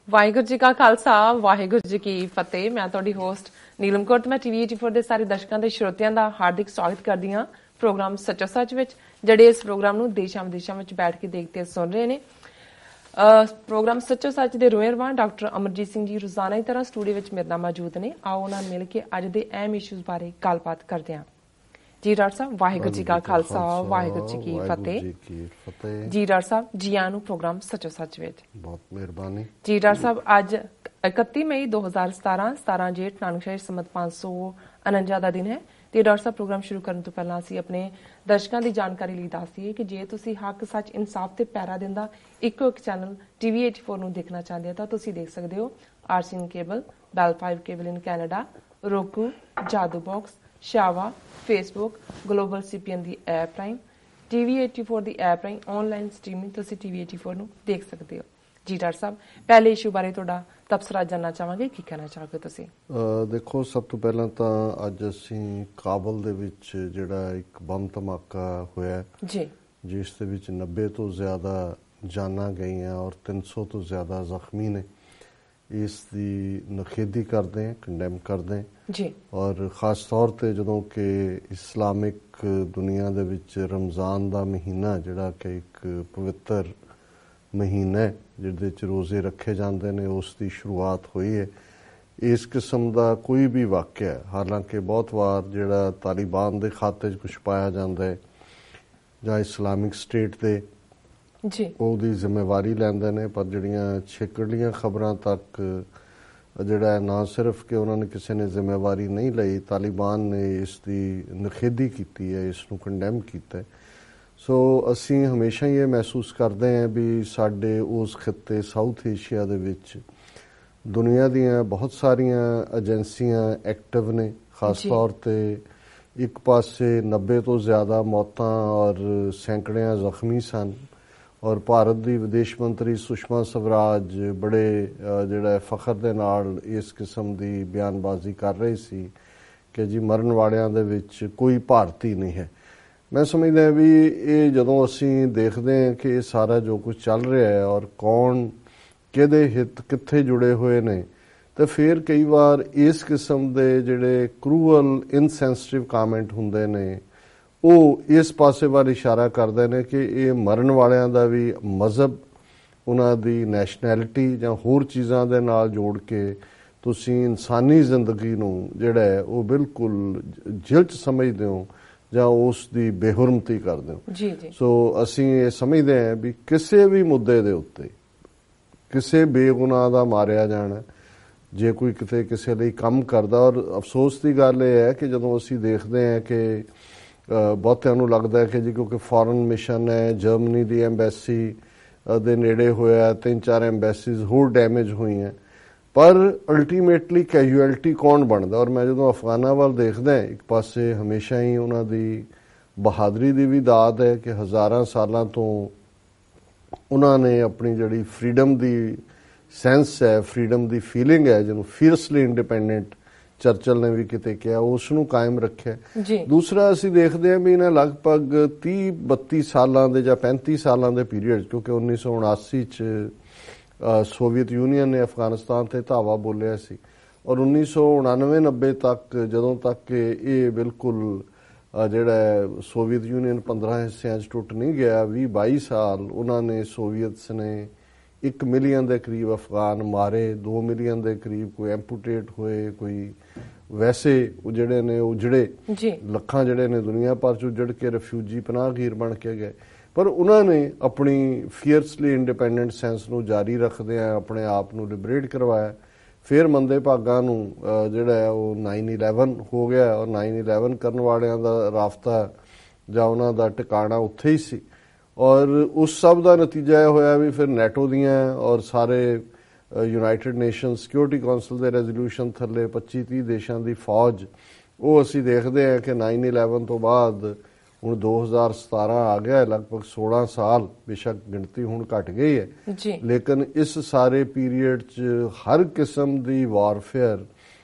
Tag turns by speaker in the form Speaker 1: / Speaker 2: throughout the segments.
Speaker 1: ਵਾਹਿਗੁਰੂ ਜੀ ਕਾ ਖਾਲਸਾ ਵਾਹਿਗੁਰੂ ਜੀ ਕੀ ਫਤਿਹ। ਮੈਂ ਤੁਹਾਡੀ ਹੋਸਟ ਨੀਲਮ ਕੌਰ ਤੇ ਮੈਂ ਟੀਵੀ 84 ਦੇ ਸਾਰੇ ਦਰਸ਼ਕਾਂ ਤੇ ਸਰੋਤਿਆਂ ਦਾ ਹਾਰਦਿਕ ਸਵਾਗਤ ਕਰਦੀ ਹਾਂ ਪ੍ਰੋਗਰਾਮ ਸੱਚੋ ਸੱਚ ਵਿੱਚ, ਜਿਹੜੇ ਇਸ ਪ੍ਰੋਗਰਾਮ ਨੂੰ ਦੇਸ਼ਾਂ ਵਿਦੇਸ਼ਾਂ ਵਿੱਚ ਬੈਠ ਕੇ ਦੇਖਦੇ ਸੁਣ ਰਹੇ ਨੇ। ਪ੍ਰੋਗਰਾਮ ਸੱਚੋ ਸੱਚ ਦੇ ਰੋਇਰਵਾਨ ਡਾਕਟਰ ਅਮਰਜੀਤ ਸਿੰਘ ਜੀ ਰੋਜ਼ਾਨਾ ਦੀ ਤਰ੍ਹਾਂ ਸਟੂਡੀਓ ਵਿੱਚ ਮੇਰੇ ਨਾਲ ਮੌਜੂਦ ਨੇ। ਆਓ ਉਹਨਾਂ ਨਾਲ ਮਿਲ ਕੇ ਅੱਜ ਦੇ ਅਹਿਮ ਇਸ਼ੂਜ਼ ਬਾਰੇ ਗੱਲਬਾਤ ਕਰਦੇ ਹਾਂ। ਜੀ ਡਾਕਟਰ ਸਾਹਿਬ, ਵਾਹਿਗੁਰੂ ਜੀ ਕਾ ਖਾਲਸਾ ਵਾਹਿਗੁਰੂ ਜੀ ਕੀ ਫਤਿਹ। ਜੀ ਡਾਕਟਰ ਸਾਹਿਬ, ਜੀ ਆਇਆਂ ਨੂੰ ਪ੍ਰੋਗਰਾਮ ਸੱਚੋ ਸੱਚ ਵਿੱਚ।
Speaker 2: ਬਹੁਤ ਮਿਹਰਬਾਨੀ
Speaker 1: ਜੀ ਡਾਕਟਰ ਸਾਹਿਬ, ਅੱਜ 31 ਮਈ 2017 17 ਜੇਠ ਨਾਨਕਸ਼ਾਹੀ ਸੰਮਤ 549 ਦਾ ਦਿਨ ਹੈ। ਤੇ ਡਾਕਟਰ ਸਾਹਿਬ, ਪ੍ਰੋਗਰਾਮ ਸ਼ੁਰੂ ਕਰਨ ਤੋਂ ਪਹਿਲਾਂ ਅਸੀਂ ਆਪਣੇ ਦਰਸ਼ਕਾਂ ਦੀ ਜਾਣਕਾਰੀ ਲਈ ਦੱਸ ਦਈਏ ਕਿ ਜੇ ਤੁਸੀਂ ਹੱਕ ਸੱਚ ਇਨਸਾਫ ਤੇ ਪੈਰਾ ਦਿੰਦਾ ਇੱਕੋ ਇੱਕ ਚੈਨਲ ਟੀਵੀ 84 ਨੂੰ ਦੇਖਣਾ ਚਾਹੁੰਦੇ ਹੋ ਤਾਂ ਤੁਸੀਂ ਦੇਖ ਸਕਦੇ ਹੋ RCN cable, Bell 5 cable in Canada, roku, Jadoo box, ਸ਼ਾਵਾ, ਫੇਸਬੁੱਕ, ਗਲੋਬਲ ਸੀਪੀਐਨ ਦੀ ਐਪ ਰਾਹੀਂ, ਟੀਵੀ 84 ਦੀ ਐਪ ਰਾਹੀਂ ਆਨਲਾਈਨ ਸਟ੍ਰੀਮਿੰਗ ਤੁਸੀਂ ਟੀਵੀ 84 ਨੂੰ ਦੇਖ ਸਕਦੇ ਹੋ। ਜੀ ਡਾਕਟਰ ਸਾਹਿਬ, ਪਹਿਲੇ ਇਸ਼ੂ ਬਾਰੇ ਤੁਹਾਡਾ ਤਬਸਰਾ ਜਾਨਣਾ ਚਾਹਾਂਗੇ, ਕੀ ਕਹਿਣਾ ਚਾਹੋਗੇ ਤੁਸੀਂ?
Speaker 2: ਦੇਖੋ, ਸਭ ਤੋਂ ਪਹਿਲਾਂ ਤਾਂ ਅੱਜ ਅਸੀਂ ਕਾਬਲ ਦੇ ਵਿੱਚ ਜਿਹੜਾ ਇੱਕ ਬੰਬ ਧਮਾਕਾ ਹੋਇਆ
Speaker 1: ਜੀ,
Speaker 2: ਜਿਸ ਦੇ ਵਿੱਚ 90 ਤੋਂ ਜ਼ਿਆਦਾ ਜਾਨਾਂ ਗਈਆਂ ਔਰ 300 ਤੋਂ ਜ਼ਿਆਦਾ ਜ਼ਖਮੀ ਨੇ, ਇਸ ਦੀ ਨਖੇਦੀ ਕਰਦੇ ਹਾਂ, ਕੰਡੈਮ ਕਰਦੇ ਹਾਂ
Speaker 1: ਜੀ।
Speaker 2: ਔਰ ਖਾਸ ਤੌਰ 'ਤੇ ਜਦੋਂ ਕਿ ਇਸਲਾਮਿਕ ਦੁਨੀਆ ਦੇ ਵਿੱਚ ਰਮਜ਼ਾਨ ਦਾ ਮਹੀਨਾ ਜਿਹੜਾ ਕਿ ਇੱਕ ਪਵਿੱਤਰ ਮਹੀਨਾ ਹੈ ਜਿਹਦੇ 'ਚ ਰੋਜ਼ੇ ਰੱਖੇ ਜਾਂਦੇ ਨੇ, ਉਸ ਦੀ ਸ਼ੁਰੂਆਤ ਹੋਈ ਹੈ। ਇਸ ਕਿਸਮ ਦਾ ਕੋਈ ਵੀ ਵਾਕਿਆ, ਹਾਲਾਂਕਿ ਬਹੁਤ ਵਾਰ ਜਿਹੜਾ ਤਾਲਿਬਾਨ ਦੇ ਖਾਤੇ 'ਚ ਕੁਛ ਪਾਇਆ ਜਾਂਦਾ ਹੈ ਜਾਂ ਇਸਲਾਮਿਕ ਸਟੇਟ ਦੇ
Speaker 1: ਜੀ,
Speaker 2: ਉਹਦੀ ਜ਼ਿੰਮੇਵਾਰੀ ਲੈਂਦੇ ਨੇ, ਪਰ ਜਿਹੜੀਆਂ ਛਿਕੜਲੀਆਂ ਖਬਰਾਂ ਤੱਕ ਜਿਹੜਾ ਨਾ ਸਿਰਫ ਕਿ ਉਹਨਾਂ ਨੇ ਕਿਸੇ ਨੇ ਜ਼ਿੰਮੇਵਾਰੀ ਨਹੀਂ ਲਈ, ਤਾਲਿਬਾਨ ਨੇ ਇਸ ਦੀ ਨਖੇਦੀ ਕੀਤੀ ਹੈ, ਇਸ ਨੂੰ ਕੰਡੈਮ ਕੀਤਾ ਹੈ। ਸੋ ਅਸੀਂ ਹਮੇਸ਼ਾ ਹੀ ਇਹ ਮਹਿਸੂਸ ਕਰਦੇ ਹਾਂ ਵੀ ਸਾਡੇ ਉਸ ਖਿੱਤੇ ਸਾਊਥ ਏਸ਼ੀਆ ਦੇ ਵਿੱਚ ਦੁਨੀਆ ਦੀਆਂ ਬਹੁਤ ਸਾਰੀਆਂ ਏਜੰਸੀਆਂ ਐਕਟਿਵ ਨੇ। ਖਾਸ ਤੌਰ 'ਤੇ ਇੱਕ ਪਾਸੇ 90 ਤੋਂ ਜ਼ਿਆਦਾ ਮੌਤਾਂ ਔਰ ਸੈਂਕੜਿਆਂ ਜ਼ਖਮੀ ਸਨ ਔਰ ਭਾਰਤ ਦੀ ਵਿਦੇਸ਼ ਮੰਤਰੀ ਸੁਸ਼ਮਾ ਸਵਰਾਜ ਬੜੇ ਜਿਹੜਾ ਫਖਰ ਦੇ ਨਾਲ ਇਸ ਕਿਸਮ ਦੀ ਬਿਆਨਬਾਜ਼ੀ ਕਰ ਰਹੀ ਸੀ ਕਿ ਜੀ ਮਰਨ ਵਾਲਿਆਂ ਦੇ ਵਿੱਚ ਕੋਈ ਭਾਰਤੀ ਨਹੀਂ ਹੈ। ਮੈਂ ਸਮਝਦਾ ਵੀ ਇਹ ਜਦੋਂ ਅਸੀਂ ਦੇਖਦੇ ਹਾਂ ਕਿ ਇਹ ਸਾਰਾ ਜੋ ਕੁਝ ਚੱਲ ਰਿਹਾ ਹੈ ਔਰ ਕੌਣ ਕਿਹਦੇ ਹਿੱਤ ਕਿੱਥੇ ਜੁੜੇ ਹੋਏ ਨੇ, ਤਾਂ ਫਿਰ ਕਈ ਵਾਰ ਇਸ ਕਿਸਮ ਦੇ ਜਿਹੜੇ ਕਰੂਅਲ ਇਨਸੈਂਸਿਟਿਵ ਕਾਮੈਂਟ ਹੁੰਦੇ ਨੇ ਉਹ ਇਸ ਪਾਸੇ ਵੱਲ ਇਸ਼ਾਰਾ ਕਰਦੇ ਨੇ ਕਿ ਇਹ ਮਰਨ ਵਾਲਿਆਂ ਦਾ ਵੀ ਮਜ਼ਹਬ, ਉਹਨਾਂ ਦੀ ਨੈਸ਼ਨੈਲਿਟੀ ਜਾਂ ਹੋਰ ਚੀਜ਼ਾਂ ਦੇ ਨਾਲ ਜੋੜ ਕੇ ਤੁਸੀਂ ਇਨਸਾਨੀ ਜ਼ਿੰਦਗੀ ਨੂੰ ਜਿਹੜਾ ਹੈ ਉਹ ਬਿਲਕੁਲ ਜਿਲਤ ਸਮਝਦੇ ਹੋ ਜਾਂ ਉਸ ਦੀ ਬੇਹੁਰਮਤੀ ਕਰਦੇ ਹੋ।
Speaker 1: ਜੀ ਜੀ।
Speaker 2: ਸੋ ਅਸੀਂ ਇਹ ਸਮਝਦੇ ਹਾਂ ਵੀ ਕਿਸੇ ਵੀ ਮੁੱਦੇ ਦੇ ਉੱਤੇ ਕਿਸੇ ਬੇਗੁਨਾਹ ਦਾ ਮਾਰਿਆ ਜਾਣਾ, ਜੇ ਕੋਈ ਕਿਤੇ ਕਿਸੇ ਲਈ ਕੰਮ ਕਰਦਾ। ਔਰ ਅਫਸੋਸ ਦੀ ਗੱਲ ਇਹ ਹੈ ਕਿ ਜਦੋਂ ਅਸੀਂ ਦੇਖਦੇ ਹਾਂ ਕਿ ਬਹੁਤਿਆਂ ਨੂੰ ਲੱਗਦਾ ਹੈ ਕਿ ਜੀ ਕਿਉਂਕਿ ਫੋਰਨ ਮਿਸ਼ਨ ਹੈ, ਜਰਮਨੀ ਦੀ ਐਮਬੈਸੀ ਦੇ ਨੇੜੇ ਹੋਇਆ, 3-4 ਐਮਬੈਸੀਜ਼ ਹੋਰ ਡੈਮੇਜ ਹੋਈਆਂ, ਪਰ ਅਲਟੀਮੇਟਲੀ ਕੈਜੂਅਲਟੀ ਕੌਣ ਬਣਦਾ? ਔਰ ਮੈਂ ਜਦੋਂ ਅਫਗਾਨਾਂ ਵੱਲ ਦੇਖਦਾ, ਇੱਕ ਪਾਸੇ ਹਮੇਸ਼ਾ ਹੀ ਉਹਨਾਂ ਦੀ ਬਹਾਦਰੀ ਦੀ ਵੀ ਦਾਤ ਹੈ ਕਿ ਹਜ਼ਾਰਾਂ ਸਾਲਾਂ ਤੋਂ ਉਹਨਾਂ ਨੇ ਆਪਣੀ ਜਿਹੜੀ ਫਰੀडम ਦੀ ਸੈਂਸ ਹੈ, ਫਰੀडम ਦੀ ਫੀਲਿੰਗ ਹੈ, ਜਿਹਨੂੰ ਫੀਅਰਸਲੀ ਇੰਡੀਪੈਂਡੈਂਟ ਚਰਚਲ ਨੇ ਵੀ ਕਿਤੇ ਕਿਹਾ, ਉਸ ਨੂੰ ਕਾਇਮ ਰੱਖਿਆ। ਦੂਸਰਾ ਅਸੀਂ ਦੇਖਦੇ ਹਾਂ ਵੀ ਇਹਨਾਂ ਲਗਭਗ 30-32 ਸਾਲਾਂ ਦੇ ਜਾਂ 35 ਸਾਲਾਂ ਦੇ ਪੀਰੀਅਡ, ਕਿਉਂਕਿ 1979 'ਚ ਸੋਵੀਅਤ ਯੂਨੀਅਨ ਨੇ ਅਫਗਾਨਿਸਤਾਨ ਤੇ ਧਾਵਾ ਬੋਲਿਆ ਸੀ ਔਰ 1999-90 ਤੱਕ ਜਦੋਂ ਤੱਕ ਇਹ ਬਿਲਕੁਲ ਜਿਹੜਾ ਸੋਵੀਅਤ ਯੂਨੀਅਨ 15 ਹਿੱਸਿਆਂ 'ਚ ਟੁੱਟ ਨਹੀਂ ਗਿਆ, 20-22 ਸਾਲ ਉਹਨਾਂ ਨੇ ਸੋਵੀਅਤਸ ਨੇ 1 ਮਿਲੀਅਨ ਦੇ ਕਰੀਬ ਅਫਗਾਨ ਮਾਰੇ, 2 ਮਿਲੀਅਨ ਦੇ ਕਰੀਬ ਕੋਈ ਐਂਪੂਟੇਟ ਹੋਏ, ਕੋਈ ਵੈਸੇ ਜਿਹੜੇ ਨੇ ਉਜੜੇ, ਲੱਖਾਂ ਜਿਹੜੇ ਨੇ ਦੁਨੀਆ ਭਰ 'ਚ ਉਜੜ ਕੇ ਰੈਫਿਊਜੀ ਪਨਾਹਗੀਰ ਬਣ ਕੇ ਗਏ। ਪਰ ਉਹਨਾਂ ਨੇ ਆਪਣੀ ਫੀਅਰਸਲੀ ਇੰਡੀਪੈਂਡੈਂਟ ਸੈਂਸ ਨੂੰ ਜਾਰੀ ਰੱਖਦਿਆਂ ਆਪਣੇ ਆਪ ਨੂੰ ਲਿਬਰੇਟ ਕਰਵਾਇਆ। ਫਿਰ ਮੰਦੇ ਭਾਗਾਂ ਨੂੰ ਜਿਹੜਾ ਹੈ ਉਹ 9/11 ਹੋ ਗਿਆ ਔਰ 9/11 ਕਰਨ ਵਾਲਿਆਂ ਦਾ ਰਾਫਤਾ ਜਾਂ ਉਹਨਾਂ ਦਾ ਟਿਕਾਣਾ ਉੱਥੇ ਹੀ ਸੀ। ਔਰ ਉਸ ਸਭ ਦਾ ਨਤੀਜਾ ਇਹ ਹੋਇਆ ਵੀ ਫਿਰ ਨੈਟੋ ਦੀਆਂ ਔਰ ਸਾਰੇ ਯੂਨਾਈਟਿਡ ਨੇਸ਼ਨ ਸਿਕਿਉਰਿਟੀ ਕੌਂਸਲ ਦੇ ਰੈਜ਼ੋਲੂਸ਼ਨ ਥੱਲੇ 25-30 ਦੇਸ਼ਾਂ ਦੀ ਫੌਜ, ਉਹ ਅਸੀਂ ਦੇਖਦੇ ਹਾਂ ਕਿ 9/11 ਤੋਂ ਬਾਅਦ ਹੁਣ 2017 ਆ ਗਿਆ, ਲਗਭਗ 16 ਸਾਲ, ਬੇਸ਼ੱਕ ਗਿਣਤੀ ਹੁਣ ਘਟ ਗਈ ਹੈ, ਲੇਕਿਨ ਇਸ ਸਾਰੇ ਪੀਰੀਅਡ 'ਚ ਹਰ ਕਿਸਮ ਦੀ ਵਾਰਫੇਅਰ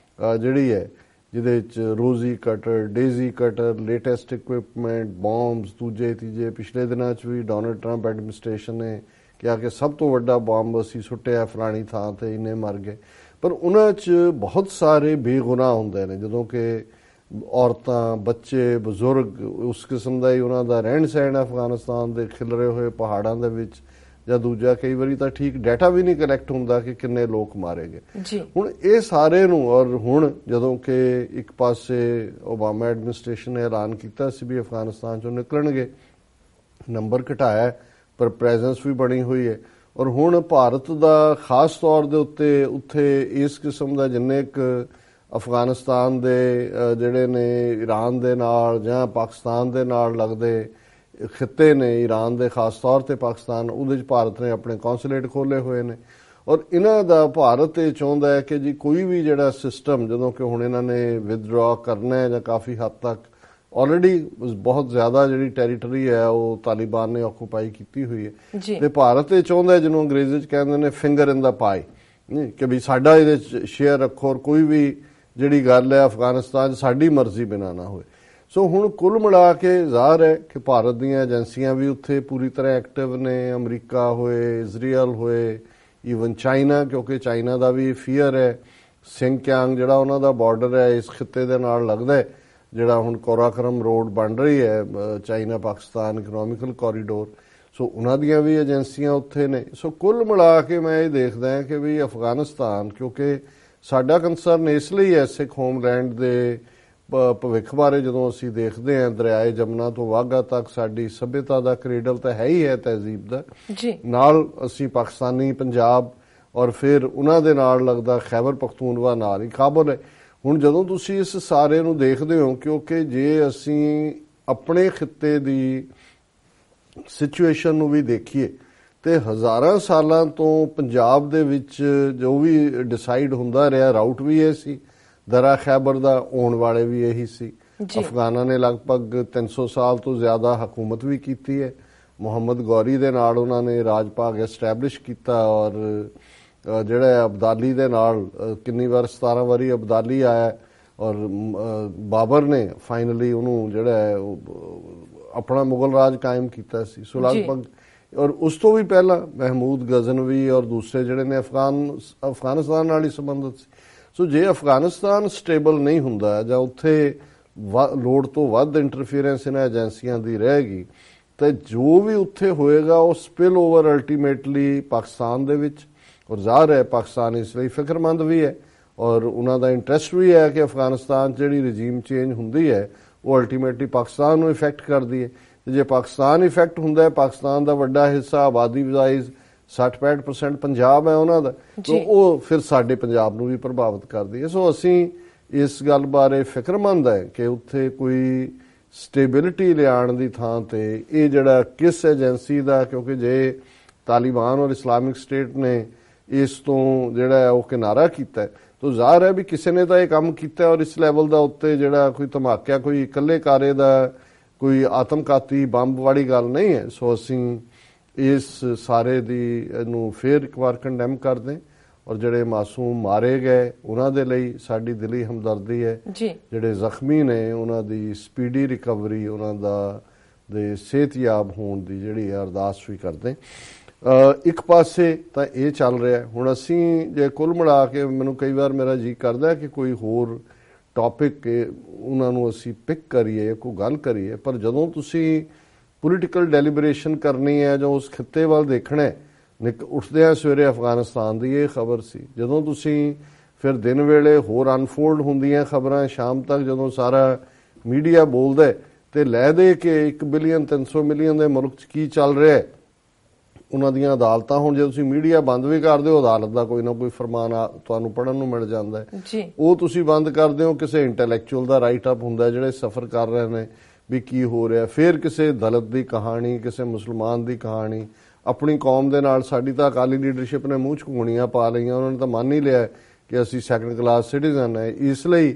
Speaker 2: ਜਿਹੜੀ ਹੈ, ਜਿਹਦੇ 'ਚ rosy cutter, daisy cutter, latest equipment, bombs, ਦੂਜੇ ਤੀਜੇ, ਪਿਛਲੇ ਦਿਨਾਂ 'ਚ ਵੀ ਡੋਨਲਡ ਟਰੰਪ ਐਡਮਿਨਿਸਟ੍ਰੇਸ਼ਨ ਨੇ ਕਿਹਾ ਕਿ ਸਭ ਤੋਂ ਵੱਡਾ ਬੰਬ ਅਸੀਂ ਸੁੱਟਿਆ ਫਲਾਣੀ ਥਾਂ ਤੇ ਇੰਨੇ ਮਰ ਗਏ, ਪਰ ਉਹਨਾਂ 'ਚ ਬਹੁਤ ਸਾਰੇ ਬੇਗੁਨਾਹ ਹੁੰਦੇ ਨੇ, ਜਦੋਂ ਕਿ ਔਰਤਾਂ, ਬੱਚੇ, ਬਜ਼ੁਰਗ, ਉਸ ਕਿਸਮ ਦਾ ਹੀ ਉਹਨਾਂ ਦਾ ਰਹਿਣ ਸਹਿਣ ਅਫਗਾਨਿਸਤਾਨ ਦੇ ਖਿਲਰੇ ਹੋਏ ਪਹਾੜਾਂ ਦੇ ਵਿੱਚ, ਜਾਂ ਦੂਜਾ ਕਈ ਵਾਰੀ ਤਾਂ ਠੀਕ ਡਾਟਾ ਵੀ ਨਹੀਂ ਕਲੈਕਟ ਹੁੰਦਾ ਕਿ ਕਿੰਨੇ ਲੋਕ ਮਾਰੇ ਗਏ। ਹੁਣ ਇਹ ਸਾਰੇ ਨੂੰ, ਔਰ ਹੁਣ ਜਦੋਂ ਕਿ ਇੱਕ ਪਾਸੇ ਓਬਾਮਾ ਐਡਮਿਨਿਸਟ੍ਰੇਸ਼ਨ ਨੇ ਐਲਾਨ ਕੀਤਾ ਸੀ ਵੀ ਅਫਗਾਨਿਸਤਾਨ ਚੋਂ ਨਿਕਲਣਗੇ, ਨੰਬਰ ਘਟਾਇਆ ਪਰ ਪ੍ਰੈਜ਼ੈਂਸ ਵੀ ਬਣੀ ਹੋਈ ਹੈ, ਔਰ ਹੁਣ ਭਾਰਤ ਦਾ ਖਾਸ ਤੌਰ ਦੇ ਉੱਤੇ ਉੱਥੇ ਇਸ ਕਿਸਮ ਦਾ ਜਿੰਨੇ ਕੁ ਅਫਗਾਨਿਸਤਾਨ ਦੇ ਜਿਹੜੇ ਨੇ ਈਰਾਨ ਦੇ ਨਾਲ ਜਾਂ ਪਾਕਿਸਤਾਨ ਦੇ ਨਾਲ ਲੱਗਦੇ ਖਿੱਤੇ ਨੇ, ਈਰਾਨ ਦੇ ਖਾਸ ਤੌਰ ਤੇ ਪਾਕਿਸਤਾਨ, ਉਹਦੇ 'ਚ ਭਾਰਤ ਨੇ ਆਪਣੇ ਕੌਂਸੂਲੇਟ ਖੋਲ੍ਹੇ ਹੋਏ ਨੇ, ਔਰ ਇਹਨਾਂ ਦਾ ਭਾਰਤ ਇਹ ਚਾਹੁੰਦਾ ਹੈ ਕਿ ਜੀ ਕੋਈ ਵੀ ਜਿਹੜਾ ਸਿਸਟਮ, ਜਦੋਂ ਕਿ ਹੁਣ ਇਹਨਾਂ ਨੇ ਵਿਦਡਰਾ ਕਰਨਾ ਹੈ ਜਾਂ ਕਾਫੀ ਹੱਦ ਤੱਕ ਆਲਰੇਡੀ ਬਹੁਤ ਜ਼ਿਆਦਾ ਜਿਹੜੀ ਟੈਰੀਟਰੀ ਹੈ ਉਹ ਤਾਲਿਬਾਨ ਨੇ ਆਕੂਪਾਈ ਕੀਤੀ ਹੋਈ ਹੈ, ਤੇ ਭਾਰਤ ਇਹ ਚਾਹੁੰਦਾ, ਜਿਹਨੂੰ ਅੰਗਰੇਜ਼ੀ 'ਚ ਕਹਿੰਦੇ ਨੇ ਫਿੰਗਰ ਇਨ ਦਾ ਪਾਈ, ਕਿ ਵੀ ਸਾਡਾ ਇਹਦੇ 'ਚ ਸ਼ੇਅਰ ਰੱਖੋ, ਔਰ ਕੋਈ ਵੀ ਜਿਹੜੀ ਗੱਲ ਹੈ ਅਫਗਾਨਿਸਤਾਨ 'ਚ ਸਾਡੀ ਮਰਜ਼ੀ ਬਿਨਾਂ ਨਾ ਹੋਏ। ਸੋ ਹੁਣ ਕੁੱਲ ਮਿਲਾ ਕੇ ਜ਼ਾਹਰ ਹੈ ਕਿ ਭਾਰਤ ਦੀਆਂ ਏਜੰਸੀਆਂ ਵੀ ਉੱਥੇ ਪੂਰੀ ਤਰ੍ਹਾਂ ਐਕਟਿਵ ਨੇ, ਅਮਰੀਕਾ ਹੋਏ, ਇਜ਼ਰਾਈਲ ਹੋਏ, ਈਵਨ ਚਾਈਨਾ, ਕਿਉਂਕਿ ਚਾਈਨਾ ਦਾ ਵੀ ਫੀਅਰ ਹੈ, ਸਿੰਗਕਿਆਂਗ ਜਿਹੜਾ ਉਹਨਾਂ ਦਾ ਬਾਰਡਰ ਹੈ ਇਸ ਖਿੱਤੇ ਦੇ ਨਾਲ ਲੱਗਦਾ ਹੈ, ਜਿਹੜਾ ਹੁਣ ਕੋਰਾਕਰਮ ਰੋਡ ਬਣ ਰਹੀ ਹੈ ਚਾਈਨਾ ਪਾਕਿਸਤਾਨ ਇਕਨੋਮਿਕਲ ਕੋਰੀਡੋਰ, ਸੋ ਉਹਨਾਂ ਦੀਆਂ ਵੀ ਏਜੰਸੀਆਂ ਉੱਥੇ ਨੇ। ਸੋ ਕੁੱਲ ਮਿਲਾ ਕੇ ਮੈਂ ਇਹ ਦੇਖਦਾ ਹਾਂ ਕਿ ਵੀ ਅਫਗਾਨਿਸਤਾਨ, ਕਿਉਂਕਿ ਸਾਡਾ ਕੰਸਰਨ ਇਸ ਲਈ ਹੈ ਸਿੱਖ ਹੋਮਲੈਂਡ ਦੇ ਭਵਿੱਖ ਬਾਰੇ, ਜਦੋਂ ਅਸੀਂ ਦੇਖਦੇ ਹਾਂ ਦਰਿਆਏ ਜਮਨਾ ਤੋਂ ਵਾਘਾ ਤੱਕ ਸਾਡੀ ਸੱਭਿਅਤਾ ਦਾ ਕ੍ਰੇਡਲ ਤਾਂ ਹੈ ਹੀ ਹੈ ਤਹਿਜ਼ੀਬ ਦਾ, ਨਾਲ ਅਸੀਂ ਪਾਕਿਸਤਾਨੀ ਪੰਜਾਬ, ਔਰ ਫਿਰ ਉਹਨਾਂ ਦੇ ਨਾਲ ਲੱਗਦਾ ਖੈਬਰ ਪਖਤੂਨਵਾ, ਨਾਲ ਹੀ ਕਾਬਲ ਹੈ। ਹੁਣ ਜਦੋਂ ਤੁਸੀਂ ਇਸ ਸਾਰੇ ਨੂੰ ਦੇਖਦੇ ਹੋ, ਕਿਉਂਕਿ ਜੇ ਅਸੀਂ ਆਪਣੇ ਖਿੱਤੇ ਦੀ ਸਿਚੁਏਸ਼ਨ ਨੂੰ ਵੀ ਦੇਖੀਏ ਤੇ ਹਜ਼ਾਰਾਂ ਸਾਲਾਂ ਤੋਂ ਪੰਜਾਬ ਦੇ ਵਿੱਚ ਜੋ ਵੀ ਡਿਸਾਈਡ ਹੁੰਦਾ ਰਿਹਾ, ਰਾਊਟ ਵੀ ਇਹ ਸੀ ਦਰਾ ਖੈਬਰ ਦਾ, ਆਉਣ ਵਾਲੇ ਵੀ ਇਹੀ ਸੀ। ਅਫਗਾਨਾਂ ਨੇ ਲਗਭਗ 300 ਸਾਲ ਤੋਂ ਜ਼ਿਆਦਾ ਹਕੂਮਤ ਵੀ ਕੀਤੀ ਹੈ, ਮੁਹੰਮਦ ਗੌਰੀ ਦੇ ਨਾਲ ਉਹਨਾਂ ਨੇ ਰਾਜ ਭਾਗ ਐਸਟੈਬਲਿਸ਼ ਕੀਤਾ, ਔਰ ਜਿਹੜਾ ਅਬਦਾਲੀ ਦੇ ਨਾਲ ਕਿੰਨੀ ਵਾਰ 17 ਵਾਰੀ ਅਬਦਾਲੀ ਆਇਆ, ਔਰ ਬਾਬਰ ਨੇ ਫਾਈਨਲੀ ਉਹਨੂੰ ਜਿਹੜਾ ਹੈ ਆਪਣਾ ਮੁਗਲ ਰਾਜ ਕਾਇਮ ਕੀਤਾ ਸੀ। ਸੋ ਲਗਭਗ, ਔਰ ਉਸ ਤੋਂ ਵੀ ਪਹਿਲਾਂ ਮਹਿਮੂਦ ਗਜ਼ਨਵੀ ਔਰ ਦੂਸਰੇ ਜਿਹੜੇ ਨੇ ਅਫਗਾਨਿਸਤਾਨ ਨਾਲ ਹੀ ਸੰਬੰਧਿਤ ਸੀ। ਸੋ ਜੇ ਅਫਗਾਨਿਸਤਾਨ ਸਟੇਬਲ ਨਹੀਂ ਹੁੰਦਾ ਜਾਂ ਉੱਥੇ ਲੋੜ ਤੋਂ ਵੱਧ ਇੰਟਰਫੀਅਰੈਂਸ ਇਹਨਾਂ ਏਜੰਸੀਆਂ ਦੀ ਰਹੇਗੀ, ਤੇ ਜੋ ਵੀ ਉੱਥੇ ਹੋਏਗਾ ਉਹ ਸਪਿਲ ਓਵਰ ਅਲਟੀਮੇਟਲੀ ਪਾਕਿਸਤਾਨ ਦੇ ਵਿੱਚ, ਔਰ ਜ਼ਾਹਰ ਹੈ ਪਾਕਿਸਤਾਨ ਇਸ ਲਈ ਫਿਕਰਮੰਦ ਵੀ ਹੈ, ਔਰ ਉਹਨਾਂ ਦਾ ਇੰਟਰਸਟ ਵੀ ਹੈ ਕਿ ਅਫਗਾਨਿਸਤਾਨ 'ਚ ਜਿਹੜੀ ਰਜੀਮ ਚੇਂਜ ਹੁੰਦੀ ਹੈ ਉਹ ਅਲਟੀਮੇਟਲੀ ਪਾਕਿਸਤਾਨ ਨੂੰ ਇਫੈਕਟ ਕਰਦੀ ਹੈ, ਤੇ ਜੇ ਪਾਕਿਸਤਾਨ ਇਫੈਕਟ ਹੁੰਦਾ ਹੈ, ਪਾਕਿਸਤਾਨ ਦਾ ਵੱਡਾ ਹਿੱਸਾ ਆਬਾਦੀ ਵਾਈਜ਼ 60-65% ਪੰਜਾਬ ਹੈ ਉਹਨਾਂ ਦਾ, ਤਾਂ ਉਹ ਫਿਰ ਸਾਡੇ ਪੰਜਾਬ ਨੂੰ ਵੀ ਪ੍ਰਭਾਵਿਤ ਕਰਦੀ ਹੈ। ਸੋ ਅਸੀਂ ਇਸ ਗੱਲ ਬਾਰੇ ਫਿਕਰਮੰਦ ਹੈ ਕਿ ਉੱਥੇ ਕੋਈ ਸਟੇਬਿਲਿਟੀ ਲਿਆਉਣ ਦੀ ਥਾਂ ਤੇ ਇਹ ਜਿਹੜਾ ਕਿਸ ਏਜੰਸੀ ਦਾ, ਕਿਉਂਕਿ ਜੇ ਤਾਲਿਬਾਨ ਔਰ ਇਸਲਾਮਿਕ ਸਟੇਟ ਨੇ ਇਸ ਤੋਂ ਜਿਹੜਾ ਉਹ ਕਿਨਾਰਾ ਕੀਤਾ ਤਾਂ ਜ਼ਾਹਰ ਹੈ ਵੀ ਕਿਸੇ ਨੇ ਤਾਂ ਇਹ ਕੰਮ ਕੀਤਾ, ਔਰ ਇਸ ਲੈਵਲ ਦਾ ਉੱਤੇ ਜਿਹੜਾ ਕੋਈ ਧਮਾਕਿਆ, ਕੋਈ ਇਕੱਲੇ ਕਾਰੇ ਦਾ ਕੋਈ ਆਤਮਘਾਤੀ ਬੰਬ ਵਾਲੀ ਗੱਲ ਨਹੀਂ ਹੈ। ਸੋ ਅਸੀਂ ਇਸ ਸਾਰੇ ਦੀ ਨੂੰ ਫਿਰ ਇੱਕ ਵਾਰ ਕੰਡੈਮ ਕਰਦੇ, ਔਰ ਜਿਹੜੇ ਮਾਸੂਮ ਮਾਰੇ ਗਏ ਉਹਨਾਂ ਦੇ ਲਈ ਸਾਡੀ ਦਿਲੀ ਹਮਦਰਦੀ ਹੈ, ਜਿਹੜੇ ਜ਼ਖਮੀ ਨੇ ਉਹਨਾਂ ਦੀ ਸਪੀਡੀ ਰਿਕਵਰੀ, ਉਹਨਾਂ ਦਾ ਦੇ ਸਿਹਤਯਾਬ ਹੋਣ ਦੀ ਜਿਹੜੀ ਅਰਦਾਸ ਵੀ ਕਰਦੇ। ਇੱਕ ਪਾਸੇ ਤਾਂ ਇਹ ਚੱਲ ਰਿਹਾ। ਹੁਣ ਅਸੀਂ ਜੇ ਕੁੱਲ ਮਿਲਾ ਕੇ, ਮੈਨੂੰ ਕਈ ਵਾਰ ਮੇਰਾ ਜੀ ਕਰਦਾ ਕਿ ਕੋਈ ਹੋਰ ਟੌਪਿਕ ਉਹਨਾਂ ਨੂੰ ਅਸੀਂ ਪਿਕ ਕਰੀਏ, ਕੋਈ ਗੱਲ ਕਰੀਏ, ਪਰ ਜਦੋਂ ਤੁਸੀਂ ਪੋਲੀਟੀਕਲ ਡੈਲੀਬਰੇਸ਼ਨ ਕਰਨੀ ਹੈ ਜਾਂ ਉਸ ਖਿੱਤੇ ਵੱਲ ਦੇਖਣਾ ਹੈ, ਉੱਠਦਿਆਂ ਸਵੇਰੇ ਅਫਗਾਨਿਸਤਾਨ ਦੀ ਇਹ ਖਬਰ ਸੀ, ਜਦੋਂ ਤੁਸੀਂ ਫਿਰ ਦਿਨ ਵੇਲੇ ਹੋਰ ਅਨਫੋਲਡ ਹੁੰਦੀਆਂ ਖਬਰਾਂ, ਸ਼ਾਮ ਤੱਕ ਜਦੋਂ ਸਾਰਾ ਮੀਡੀਆ ਬੋਲਦਾ ਤੇ ਲੈ ਦੇ ਕਿ 1 ਬਿਲੀਅਨ 300 ਮਿਲੀਅਨ ਦੇ ਮੁਲਕ 'ਚ ਕੀ ਚੱਲ ਰਿਹਾ ਹੈ, ਉਹਨਾਂ ਦੀਆਂ ਅਦਾਲਤਾਂ, ਹੁਣ ਜੇ ਤੁਸੀਂ ਮੀਡੀਆ ਬੰਦ ਵੀ ਕਰ ਦਿਓ, ਅਦਾਲਤ ਦਾ ਕੋਈ ਨਾ ਕੋਈ ਫਰਮਾਨ ਤੁਹਾਨੂੰ ਪੜ੍ਹਨ ਨੂੰ ਮਿਲ ਜਾਂਦਾ ਹੈ, ਉਹ ਤੁਸੀਂ ਬੰਦ ਕਰਦੇ ਹੋ, ਕਿਸੇ ਇੰਟੈਲੈਕਚੁਅਲ ਦਾ ਰਾਈਟ ਅਪ ਹੁੰਦਾ ਜਿਹੜੇ ਸਫਰ ਕਰ ਰਹੇ ਨੇ ਵੀ ਕੀ ਹੋ ਰਿਹਾ, ਫਿਰ ਕਿਸੇ ਦਲਿਤ ਦੀ ਕਹਾਣੀ, ਕਿਸੇ ਮੁਸਲਮਾਨ ਦੀ ਕਹਾਣੀ, ਆਪਣੀ ਕੌਮ ਦੇ ਨਾਲ ਸਾਡੀ ਤਾਂ ਅਕਾਲੀ ਲੀਡਰਸ਼ਿਪ ਨੇ ਮੂੰਹ 'ਚ ਘੂਣੀਆਂ ਪਾ ਲਈਆਂ, ਉਹਨਾਂ ਨੇ ਤਾਂ ਮੰਨ ਹੀ ਲਿਆ ਕਿ ਅਸੀਂ ਸੈਕੰਡ ਕਲਾਸ ਸਿਟੀਜ਼ਨ ਹੈ। ਇਸ ਲਈ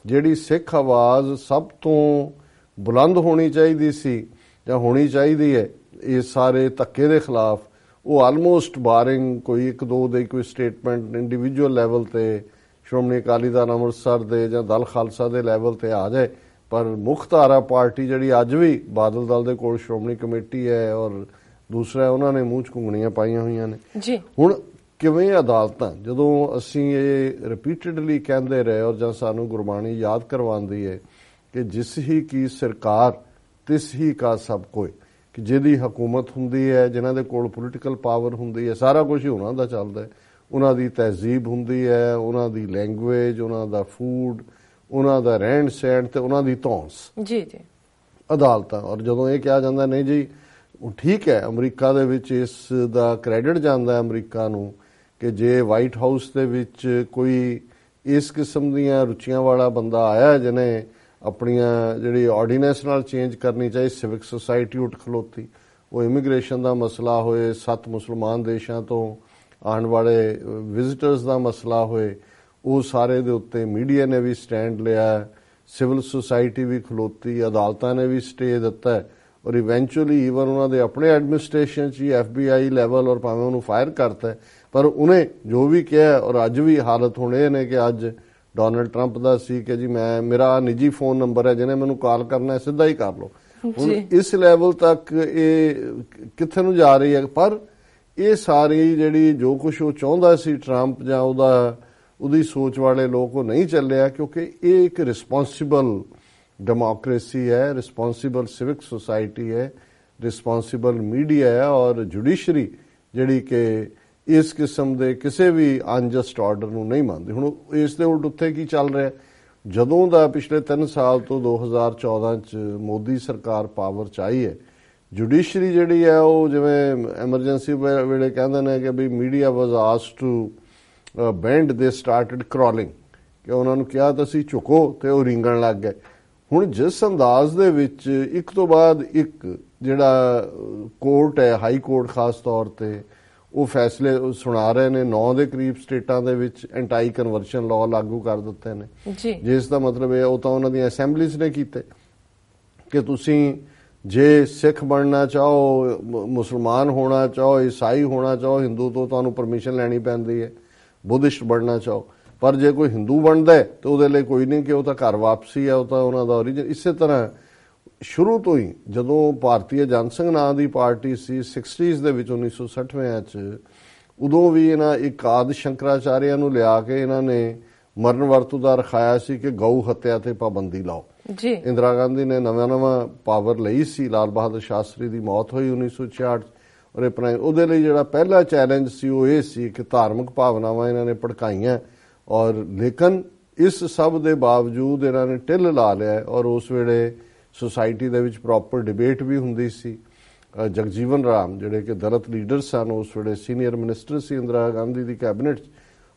Speaker 2: ਜਿਹੜੀ ਸਿੱਖ ਆਵਾਜ਼ ਸਭ ਤੋਂ ਬੁਲੰਦ ਹੋਣੀ ਚਾਹੀਦੀ ਸੀ ਜਾਂ ਹੋਣੀ ਚਾਹੀਦੀ ਹੈ ਇਸ ਸਾਰੇ ਧੱਕੇ ਦੇ ਖਿਲਾਫ, ਉਹ ਆਲਮੋਸਟ ਬਾਰਿੰਗ ਕੋਈ 1-2 ਦੇ ਕੋਈ ਸਟੇਟਮੈਂਟ ਇੰਡੀਵਿਜੂਅਲ ਲੈਵਲ ਤੇ ਸ਼੍ਰੋਮਣੀ ਅਕਾਲੀ ਦਲ ਅੰਮ੍ਰਿਤਸਰ ਦੇ ਜਾਂ ਦਲ ਖਾਲਸਾ ਦੇ ਲੈਵਲ ਤੇ ਆ ਜਾਏ, ਪਰ ਮੁੱਖ ਧਾਰਾ ਪਾਰਟੀ ਜਿਹੜੀ ਅੱਜ ਵੀ ਬਾਦਲ ਦਲ ਦੇ ਕੋਲ ਸ਼੍ਰੋਮਣੀ ਕਮੇਟੀ ਹੈ ਔਰ ਦੂਸਰਾ ਉਹਨਾਂ ਨੇ ਮੂੰਹ 'ਚ ਘੁੰਗਣੀਆਂ ਪਾਈਆਂ ਹੋਈਆਂ ਨੇ
Speaker 1: ਜੀ।
Speaker 2: ਹੁਣ ਕਿਵੇਂ ਅਦਾਲਤਾਂ, ਜਦੋਂ ਅਸੀਂ ਇਹ ਰਿਪੀਟਡਲੀ ਕਹਿੰਦੇ ਰਹੇ ਔਰ ਜਾਂ ਸਾਨੂੰ ਗੁਰਬਾਣੀ ਯਾਦ ਕਰਵਾਉਂਦੀ ਹੈ ਕਿ ਜਿਸ ਹੀ ਕੀ ਸਰਕਾਰ ਤਿਸ ਹੀ ਕਾ ਸਭ ਕੋਈ, ਕਿ ਜਿਹਦੀ ਹਕੂਮਤ ਹੁੰਦੀ ਹੈ, ਜਿਨ੍ਹਾਂ ਦੇ ਕੋਲ ਪੋਲੀਟੀਕਲ ਪਾਵਰ ਹੁੰਦੀ ਹੈ, ਸਾਰਾ ਕੁਝ ਹੀ ਉਹਨਾਂ ਦਾ ਚੱਲਦਾ ਹੈ। ਉਹਨਾਂ ਦੀ ਤਹਿਜ਼ੀਬ ਹੁੰਦੀ ਹੈ, ਉਹਨਾਂ ਦੀ ਲੈਂਗੁਏਜ, ਉਹਨਾਂ ਦਾ ਫੂਡ, ਉਹਨਾਂ ਦਾ ਰਹਿਣ ਸਹਿਣ ਤੇ ਉਹਨਾਂ ਦੀ ਧੌਂਸ
Speaker 1: ਜੀ ਜੀ
Speaker 2: ਅਦਾਲਤਾਂ। ਔਰ ਜਦੋਂ ਇਹ ਕਿਹਾ ਜਾਂਦਾ ਨਹੀਂ ਜੀ ਠੀਕ ਹੈ, ਅਮਰੀਕਾ ਦੇ ਵਿੱਚ ਇਸ ਦਾ ਕ੍ਰੈਡਿਟ ਜਾਂਦਾ ਅਮਰੀਕਾ ਨੂੰ ਕਿ ਜੇ ਵਾਈਟ ਹਾਊਸ ਦੇ ਵਿੱਚ ਕੋਈ ਇਸ ਕਿਸਮ ਦੀਆਂ ਰੁਚੀਆਂ ਵਾਲਾ ਬੰਦਾ ਆਇਆ ਜਿਹਨੇ ਆਪਣੀਆਂ ਜਿਹੜੀ ਆਰਡੀਨੈਂਸ ਨਾਲ ਚੇਂਜ ਕਰਨੀ ਚਾਹੀ, ਸਿਵਿਕ ਸੁਸਾਇਟੀ ਉੱਠ ਖਲੋਤੀ, ਉਹ ਇਮੀਗ੍ਰੇਸ਼ਨ ਦਾ ਮਸਲਾ ਹੋਏ, 7 ਮੁਸਲਮਾਨ ਦੇਸ਼ਾਂ ਤੋਂ ਆਉਣ ਵਾਲੇ ਵਿਜ਼ਿਟਰਸ ਦਾ ਮਸਲਾ ਹੋਏ, ਉਹ ਸਾਰੇ ਦੇ ਉੱਤੇ ਮੀਡੀਆ ਨੇ ਵੀ ਸਟੈਂਡ ਲਿਆ, ਸਿਵਲ ਸੁਸਾਇਟੀ ਵੀ ਖਲੋਤੀ, ਅਦਾਲਤਾਂ ਨੇ ਵੀ ਸਟੇ ਦਿੱਤਾ ਔਰ ਇਵੈਂਚੁਅਲੀ ਈਵਨ ਉਹਨਾਂ ਦੇ ਆਪਣੇ ਐਡਮਿਨਿਸਟ੍ਰੇਸ਼ਨ 'ਚ ਹੀ FBI ਲੈਵਲ ਔਰ ਭਾਵੇਂ ਉਹਨੂੰ ਫਾਇਰ ਕਰਤਾ, ਪਰ ਉਹਨੇ ਜੋ ਵੀ ਕਿਹਾ ਔਰ ਅੱਜ ਵੀ ਹਾਲਤ ਹੁਣ ਇਹ ਨੇ ਕਿ ਅੱਜ ਡੋਨਲਡ ਟਰੰਪ ਦਾ ਸੀ ਕਿ ਜੀ ਮੇਰਾ ਨਿੱਜੀ ਫੋਨ ਨੰਬਰ ਹੈ, ਜਿਹਨੇ ਮੈਨੂੰ ਕਾਲ ਕਰਨਾ ਹੈ ਸਿੱਧਾ ਹੀ ਕਰ ਲਓ। ਹੁਣ ਇਸ ਲੈਵਲ ਤੱਕ ਇਹ ਕਿੱਥੇ ਨੂੰ ਜਾ ਰਹੀ ਹੈ। ਪਰ ਇਹ ਸਾਰੀ ਜਿਹੜੀ ਜੋ ਕੁਝ ਉਹ ਚਾਹੁੰਦਾ ਸੀ ਟਰੰਪ ਜਾਂ ਉਹਦੀ ਸੋਚ ਵਾਲੇ ਲੋਕ, ਉਹ ਨਹੀਂ ਚੱਲਿਆ ਕਿਉਂਕਿ ਇਹ ਇੱਕ ਰਿਸਪੌਂਸਿਬਲ ਡੈਮੋਕ੍ਰੇਸੀ ਹੈ, ਰਿਸਪੌਂਸਿਬਲ ਸਿਵਿਕ ਸੁਸਾਇਟੀ ਹੈ, ਰਿਸਪੌਂਸਿਬਲ ਮੀਡੀਆ ਹੈ ਔਰ ਜੁਡੀਸ਼ਰੀ ਜਿਹੜੀ ਕਿ ਇਸ ਕਿਸਮ ਦੇ ਕਿਸੇ ਵੀ ਅਨਜਸਟ ਆਰਡਰ ਨੂੰ ਨਹੀਂ ਮੰਨਦੀ। ਹੁਣ ਇਸ ਦੇ ਉਲਟ ਉੱਥੇ ਕੀ ਚੱਲ ਰਿਹਾ, ਜਦੋਂ ਦਾ ਪਿਛਲੇ 3 ਸਾਲ ਤੋਂ 2014 ਚ ਮੋਦੀ ਸਰਕਾਰ ਪਾਵਰ 'ਚ ਆਈ ਹੈ, ਜੁਡੀਸ਼ਰੀ ਜਿਹੜੀ ਹੈ ਉਹ ਜਿਵੇਂ ਐਮਰਜੈਂਸੀ ਵੇਲੇ ਕਹਿੰਦੇ ਨੇ ਕਿ ਵੀ media was asked to ban, they started crawling, ਕਿ ਉਹਨਾਂ ਨੂੰ ਕਿਹਾ ਤੁਸੀਂ ਝੁਕੋ ਤੇ ਉਹ ਰਿੰਗਣ ਲੱਗ ਗਏ। ਹੁਣ ਜਿਸ ਅੰਦਾਜ਼ ਦੇ ਵਿੱਚ ਇੱਕ ਤੋਂ ਬਾਅਦ ਇੱਕ ਜਿਹੜਾ ਕੋਰਟ ਹੈ, ਹਾਈ ਕੋਰਟ ਖਾਸ ਤੌਰ ਤੇ, ਉਹ ਫੈਸਲੇ ਸੁਣਾ ਰਹੇ ਨੇ, 9 ਦੇ ਕਰੀਬ ਸਟੇਟਾਂ ਦੇ ਵਿੱਚ ਐਂਟੀ ਕਨਵਰਸ਼ਨ ਲਾਅ ਲਾਗੂ ਕਰ ਦਿੱਤੇ ਨੇ ਜੀ, ਜਿਸ ਦਾ ਮਤਲਬ ਹੈ ਉਹ ਤਾਂ ਉਹਨਾਂ ਦੀਆਂ ਅਸੈਂਬਲੀਜ਼ ਨੇ ਕੀਤੇ ਕਿ ਤੁਸੀਂ ਜੇ ਸਿੱਖ ਬਣਨਾ ਚਾਹੋ, ਮੁਸਲਮਾਨ ਹੋਣਾ ਚਾਹੋ, ਈਸਾਈ ਹੋਣਾ ਚਾਹੋ, ਹਿੰਦੂ ਤੋਂ ਤੁਹਾਨੂੰ ਪਰਮਿਸ਼ਨ ਲੈਣੀ ਪੈਂਦੀ ਹੈ, ਬੁੱਧਿਸਟ ਬਣਨਾ ਚਾਹੋ, ਪਰ ਜੇ ਕੋਈ ਹਿੰਦੂ ਬਣਦਾ ਤਾਂ ਉਹਦੇ ਲਈ ਕੋਈ ਨਹੀਂ ਕਿ ਉਹ ਤਾਂ ਘਰ ਵਾਪਸੀ ਹੈ, ਉਹ ਤਾਂ ਉਹਨਾਂ ਦਾ ਓਰੀਜਨ। ਇਸੇ ਤਰ੍ਹਾਂ ਸ਼ੁਰੂ ਤੋਂ ਹੀ ਜਦੋਂ ਭਾਰਤੀ ਜਨਸੰਘ ਨਾਂ ਦੀ ਪਾਰਟੀ ਸੀ 60s ਦੇ ਵਿੱਚ 1960ਵਿਆਂ 'ਚ, ਉਦੋਂ ਵੀ ਇਹਨਾਂ ਇੱਕ ਆਦਿ ਸ਼ੰਕਰਾਚਾਰਿਆ ਨੂੰ ਲਿਆ ਕੇ ਇਹਨਾਂ ਨੇ ਮਰਨ ਵਰਤੋਂ ਦਾ ਰਖਾਇਆ ਸੀ ਕਿ ਗਊ ਹੱਤਿਆ ਤੇ ਪਾਬੰਦੀ ਲਾਓ ਜੀ। ਇੰਦਰਾ ਗਾਂਧੀ ਨੇ ਨਵਾਂ ਪਾਵਰ ਲਈ ਸੀ, ਲਾਲ ਬਹਾਦਰ ਸ਼ਾਸਤਰੀ ਦੀ ਮੌਤ ਹੋਈ 1966 ਔਰ ਉਹਦੇ ਲਈ ਜਿਹੜਾ ਪਹਿਲਾ ਚੈਲੰਜ ਸੀ ਉਹ ਇਹ ਸੀ ਕਿ ਧਾਰਮਿਕ ਭਾਵਨਾਵਾਂ ਇਹਨਾਂ ਨੇ ਭੜਕਾਈਆਂ ਔਰ ਲੇਕਿਨ ਇਸ ਸਭ ਦੇ ਬਾਵਜੂਦ ਇਹਨਾਂ ਨੇ ਢਿੱਲ ਲਾ ਲਿਆ ਔਰ ਉਸ ਵੇਲੇ ਸੁਸਾਇਟੀ ਦੇ ਵਿੱਚ ਪ੍ਰੋਪਰ ਡਿਬੇਟ ਵੀ ਹੁੰਦੀ ਸੀ। ਜਗਜੀਵਨ ਰਾਮ ਜਿਹੜੇ ਕਿ ਦਲਿਤ ਲੀਡਰ ਸਨ, ਉਸ ਵੇਲੇ ਸੀਨੀਅਰ ਮਿਨਿਸਟਰ ਸੀ ਇੰਦਰਾ ਗਾਂਧੀ ਦੀ ਕੈਬਨਿਟ 'ਚ,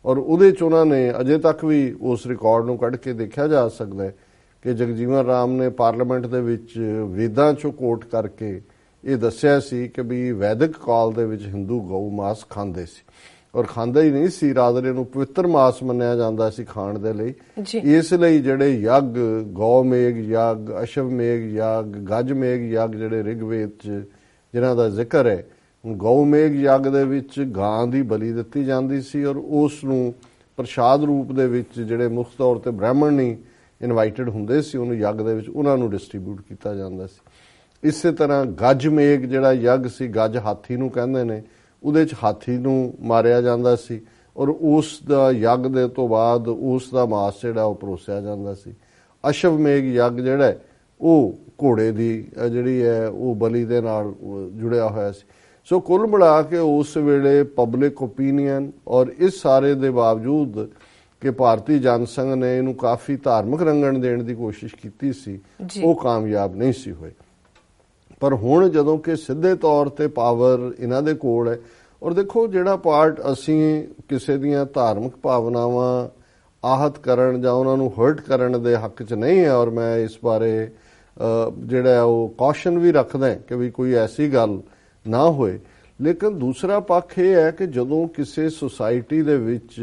Speaker 2: ਔਰ ਉਹਦੇ 'ਚ ਉਹਨਾਂ ਨੇ ਅਜੇ ਤੱਕ ਵੀ ਉਸ ਰਿਕਾਰਡ ਨੂੰ ਕੱਢ ਕੇ ਦੇਖਿਆ ਜਾ ਸਕਦਾ ਹੈ ਕਿ ਜਗਜੀਵਨ ਰਾਮ ਨੇ ਪਾਰਲੀਮੈਂਟ ਦੇ ਵਿੱਚ ਵੇਦਾਂ 'ਚੋਂ ਕੋਟ ਕਰਕੇ ਇਹ ਦੱਸਿਆ ਸੀ ਕਿ ਵੀ ਵੈਦਿਕ ਕਾਲ ਦੇ ਵਿੱਚ ਹਿੰਦੂ ਗਊ ਮਾਸ ਖਾਂਦੇ ਸੀ ਔਰ ਖਾਂਦਾ ਹੀ ਨਹੀਂ ਸੀ, ਰਾਦਰੇ ਨੂੰ ਪਵਿੱਤਰ ਮਾਸ ਮੰਨਿਆ ਜਾਂਦਾ ਸੀ ਖਾਣ ਦੇ ਲਈ। ਇਸ ਲਈ ਜਿਹੜੇ ਯੱਗ, ਗੌਮੇਘ ਯੱਗ, ਅਸ਼ਵਮੇਘ ਯੱਗ, ਗੱਜਮੇਘ ਯੱਗ ਜਿਹੜੇ ਰਿਗਵੇਦ 'ਚ ਜਿਨ੍ਹਾਂ ਦਾ ਜ਼ਿਕਰ ਹੈ, ਗਊਮੇਘ ਯੱਗ ਦੇ ਵਿੱਚ ਗਾਂ ਦੀ ਬਲੀ ਦਿੱਤੀ ਜਾਂਦੀ ਸੀ ਔਰ ਉਸ ਨੂੰ ਪ੍ਰਸ਼ਾਦ ਰੂਪ ਦੇ ਵਿੱਚ ਜਿਹੜੇ ਮੁੱਖ ਤੌਰ ਤੇ ਬ੍ਰਾਹਮਣ ਨਹੀਂ ਇਨਵਾਈਟਡ ਹੁੰਦੇ ਸੀ ਉਹਨੂੰ ਯੱਗ ਦੇ ਵਿੱਚ, ਉਹਨਾਂ ਨੂੰ ਡਿਸਟ੍ਰੀਬਿਊਟ ਕੀਤਾ ਜਾਂਦਾ ਸੀ। ਇਸੇ ਤਰ੍ਹਾਂ ਗੱਜਮੇਘ ਜਿਹੜਾ ਯੱਗ ਸੀ, ਗੱਜ ਹਾਥੀ ਨੂੰ ਕਹਿੰਦੇ ਨੇ, ਉਹਦੇ 'ਚ ਹਾਥੀ ਨੂੰ ਮਾਰਿਆ ਜਾਂਦਾ ਸੀ ਔਰ ਉਸ ਦਾ ਯੱਗ ਦੇ ਤੋਂ ਬਾਅਦ ਉਸ ਦਾ ਮਾਸ ਜਿਹੜਾ ਉਹ ਪਰੋਸਿਆ ਜਾਂਦਾ ਸੀ। ਅਸ਼ਵਮੇਘ ਯੱਗ ਜਿਹੜਾ ਉਹ ਘੋੜੇ ਦੀ ਜਿਹੜੀ ਹੈ ਉਹ ਬਲੀ ਦੇ ਨਾਲ ਜੁੜਿਆ ਹੋਇਆ ਸੀ। ਸੋ ਕੁੱਲ ਮਿਲਾ ਕੇ ਉਸ ਵੇਲੇ ਪਬਲਿਕ ਓਪੀਨੀਅਨ ਔਰ ਇਸ ਸਾਰੇ ਦੇ ਬਾਵਜੂਦ ਕਿ ਭਾਰਤੀ ਜਨਸੰਘ ਨੇ ਇਹਨੂੰ ਕਾਫੀ ਧਾਰਮਿਕ ਰੰਗਣ ਦੇਣ ਦੀ ਕੋਸ਼ਿਸ਼ ਕੀਤੀ ਸੀ, ਉਹ ਕਾਮਯਾਬ ਨਹੀਂ ਸੀ ਹੋਏ। ਪਰ ਹੁਣ ਜਦੋਂ ਕਿ ਸਿੱਧੇ ਤੌਰ ਤੇ ਪਾਵਰ ਇਹਨਾਂ ਦੇ ਕੋਲ ਹੈ, ਔਰ ਦੇਖੋ ਜਿਹੜਾ ਪਾਰਟ ਅਸੀਂ ਕਿਸੇ ਦੀਆਂ ਧਾਰਮਿਕ ਭਾਵਨਾਵਾਂ ਆਹਤ ਕਰਨ ਜਾਂ ਉਹਨਾਂ ਨੂੰ ਹਰਟ ਕਰਨ ਦੇ ਹੱਕ 'ਚ ਨਹੀਂ ਹੈ, ਔਰ ਮੈਂ ਇਸ ਬਾਰੇ ਜਿਹੜਾ ਉਹ ਕੌਸ਼ਨ ਵੀ ਰੱਖਦਾ ਕਿ ਵੀ ਕੋਈ ਐਸੀ ਗੱਲ ਨਾ ਹੋਏ। ਲੇਕਿਨ ਦੂਸਰਾ ਪੱਖ ਇਹ ਹੈ ਕਿ ਜਦੋਂ ਕਿਸੇ ਸੁਸਾਇਟੀ ਦੇ ਵਿੱਚ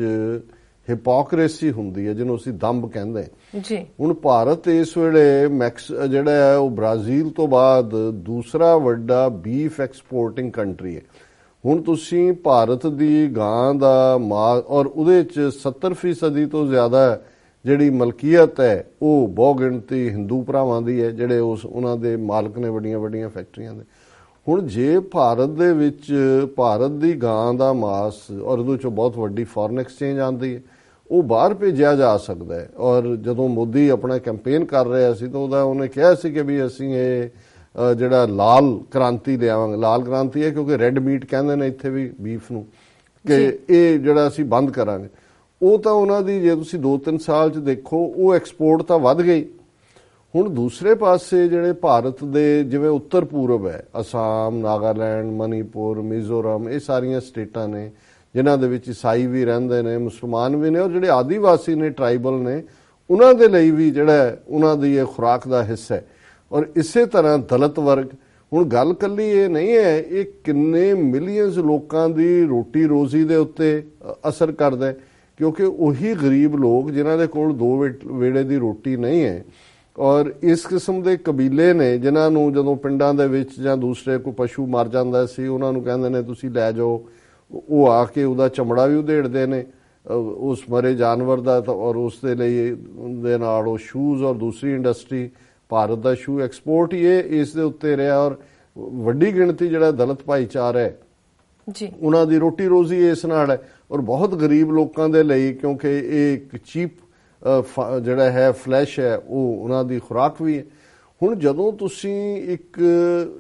Speaker 2: ਹਿਪੋਕਰੇਸੀ ਹੁੰਦੀ ਹੈ, ਜਿਹਨੂੰ ਅਸੀਂ ਦੰਭ ਕਹਿੰਦੇ ਜੀ। ਹੁਣ ਭਾਰਤ ਇਸ ਵੇਲੇ ਜਿਹੜਾ ਹੈ ਉਹ ਬ੍ਰਾਜ਼ੀਲ ਤੋਂ ਬਾਅਦ ਦੂਸਰਾ ਵੱਡਾ ਬੀਫ ਐਕਸਪੋਰਟਿੰਗ ਕੰਟਰੀ ਹੈ। ਹੁਣ ਤੁਸੀਂ ਭਾਰਤ ਦੀ ਗਾਂ ਦਾ ਮਾਲ ਔਰ ਉਹਦੇ 'ਚ 70% ਤੋਂ ਜ਼ਿਆਦਾ ਜਿਹੜੀ ਮਲਕੀਅਤ ਹੈ ਉਹ ਬਹੁ ਗਿਣਤੀ ਹਿੰਦੂ ਭਰਾਵਾਂ ਦੀ ਹੈ ਜਿਹੜੇ ਉਹਨਾਂ ਦੇ ਮਾਲਕ ਨੇ ਵੱਡੀਆਂ ਫੈਕਟਰੀਆਂ ਦੇ। ਹੁਣ ਜੇ ਭਾਰਤ ਦੇ ਵਿੱਚ ਭਾਰਤ ਦੀ ਗਾਂ ਦਾ ਮਾਸ ਔਰ ਉਹਦੇ ਚੋਂ ਬਹੁਤ ਵੱਡੀ ਫੋਰਨ ਐਕਸਚੇਂਜ ਆਉਂਦੀ ਹੈ, ਉਹ ਬਾਹਰ ਭੇਜਿਆ ਜਾ ਸਕਦਾ ਹੈ। ਔਰ ਜਦੋਂ ਮੋਦੀ ਆਪਣਾ ਕੈਂਪੇਨ ਕਰ ਰਿਹਾ ਸੀ ਤਾਂ ਉਹਨੇ ਕਿਹਾ ਸੀ ਕਿ ਵੀ ਅਸੀਂ ਇਹ ਜਿਹੜਾ ਲਾਲ ਕ੍ਰਾਂਤੀ ਲਿਆਵਾਂਗੇ। ਲਾਲ ਕ੍ਰਾਂਤੀ ਹੈ ਕਿਉਂਕਿ ਰੈੱਡ ਮੀਟ ਕਹਿੰਦੇ ਨੇ ਇੱਥੇ ਵੀ ਬੀਫ ਨੂੰ, ਕਿ ਇਹ ਜਿਹੜਾ ਅਸੀਂ ਬੰਦ ਕਰਾਂਗੇ। ਉਹ ਤਾਂ ਉਹਨਾਂ ਦੀ ਜੇ ਤੁਸੀਂ 2-3 ਸਾਲ 'ਚ ਦੇਖੋ ਉਹ ਐਕਸਪੋਰਟ ਤਾਂ ਵੱਧ ਗਈ। ਹੁਣ ਦੂਸਰੇ ਪਾਸੇ ਜਿਹੜੇ ਭਾਰਤ ਦੇ ਜਿਵੇਂ ਉੱਤਰ ਪੂਰਬ ਹੈ, ਅਸਾਮ, ਨਾਗਾਲੈਂਡ, ਮਨੀਪੁਰ, ਮਿਜ਼ੋਰਮ, ਇਹ ਸਾਰੀਆਂ ਸਟੇਟਾਂ ਨੇ ਜਿਨ੍ਹਾਂ ਦੇ ਵਿੱਚ ਈਸਾਈ ਵੀ ਰਹਿੰਦੇ ਨੇ, ਮੁਸਲਮਾਨ ਵੀ ਨੇ, ਔਰ ਜਿਹੜੇ ਆਦੀਵਾਸੀ ਨੇ, ਟਰਾਈਬਲ ਨੇ, ਉਹਨਾਂ ਦੇ ਲਈ ਵੀ ਜਿਹੜਾ ਉਹਨਾਂ ਦੀ ਇਹ ਖੁਰਾਕ ਦਾ ਹਿੱਸਾ ਹੈ। ਔਰ ਇਸੇ ਤਰ੍ਹਾਂ ਦਲਿਤ ਵਰਗ, ਹੁਣ ਗੱਲ ਕੱਲੀ ਇਹ ਨਹੀਂ ਹੈ, ਇਹ ਕਿੰਨੇ ਮਿਲੀਅਨਸ ਲੋਕਾਂ ਦੀ ਰੋਟੀ ਰੋਜ਼ੀ ਦੇ ਉੱਤੇ ਅਸਰ ਕਰਦਾ, ਕਿਉਂਕਿ ਉਹੀ ਗਰੀਬ ਲੋਕ ਜਿਨ੍ਹਾਂ ਦੇ ਕੋਲ 2 ਵੇਲੇ ਦੀ ਰੋਟੀ ਨਹੀਂ ਹੈ। ਔਰ ਇਸ ਕਿਸਮ ਦੇ ਕਬੀਲੇ ਨੇ ਜਿਨ੍ਹਾਂ ਨੂੰ ਜਦੋਂ ਪਿੰਡਾਂ ਦੇ ਵਿੱਚ ਜਾਂ ਦੂਸਰੇ ਕੋਈ ਪਸ਼ੂ ਮਰ ਜਾਂਦਾ ਸੀ, ਉਹਨਾਂ ਨੂੰ ਕਹਿੰਦੇ ਨੇ ਤੁਸੀਂ ਲੈ ਜਾਓ, ਉਹ ਆ ਕੇ ਉਹਦਾ ਚਮੜਾ ਵੀ ਉਧੇੜਦੇ ਨੇ ਉਸ ਮਰੇ ਜਾਨਵਰ ਦਾ, ਔਰ ਉਸ ਦੇ ਲਈ ਦੇ ਨਾਲ ਉਹ ਸ਼ੂਜ਼ ਔਰ ਦੂਸਰੀ ਇੰਡਸਟਰੀ, ਭਾਰਤ ਦਾ ਸ਼ੂ ਐਕਸਪੋਰਟ ਹੀ ਇਸ ਦੇ ਉੱਤੇ ਰਿਹਾ। ਔਰ ਵੱਡੀ ਗਿਣਤੀ ਜਿਹੜਾ ਦਲਿਤ ਭਾਈਚਾਰਾ ਹੈ ਜੀ, ਉਹਨਾਂ ਦੀ ਰੋਟੀ ਰੋਜ਼ੀ ਇਸ ਨਾਲ ਹੈ। ਔਰ ਬਹੁਤ ਗਰੀਬ ਲੋਕਾਂ ਦੇ ਲਈ, ਕਿਉਂਕਿ ਇਹ ਇੱਕ ਚੀਪ ਜਿਹੜਾ ਹੈ ਫਲੈਸ਼ ਹੈ, ਉਹ ਉਹਨਾਂ ਦੀ ਖੁਰਾਕ ਵੀ ਹੈ। ਹੁਣ ਜਦੋਂ ਤੁਸੀਂ ਇੱਕ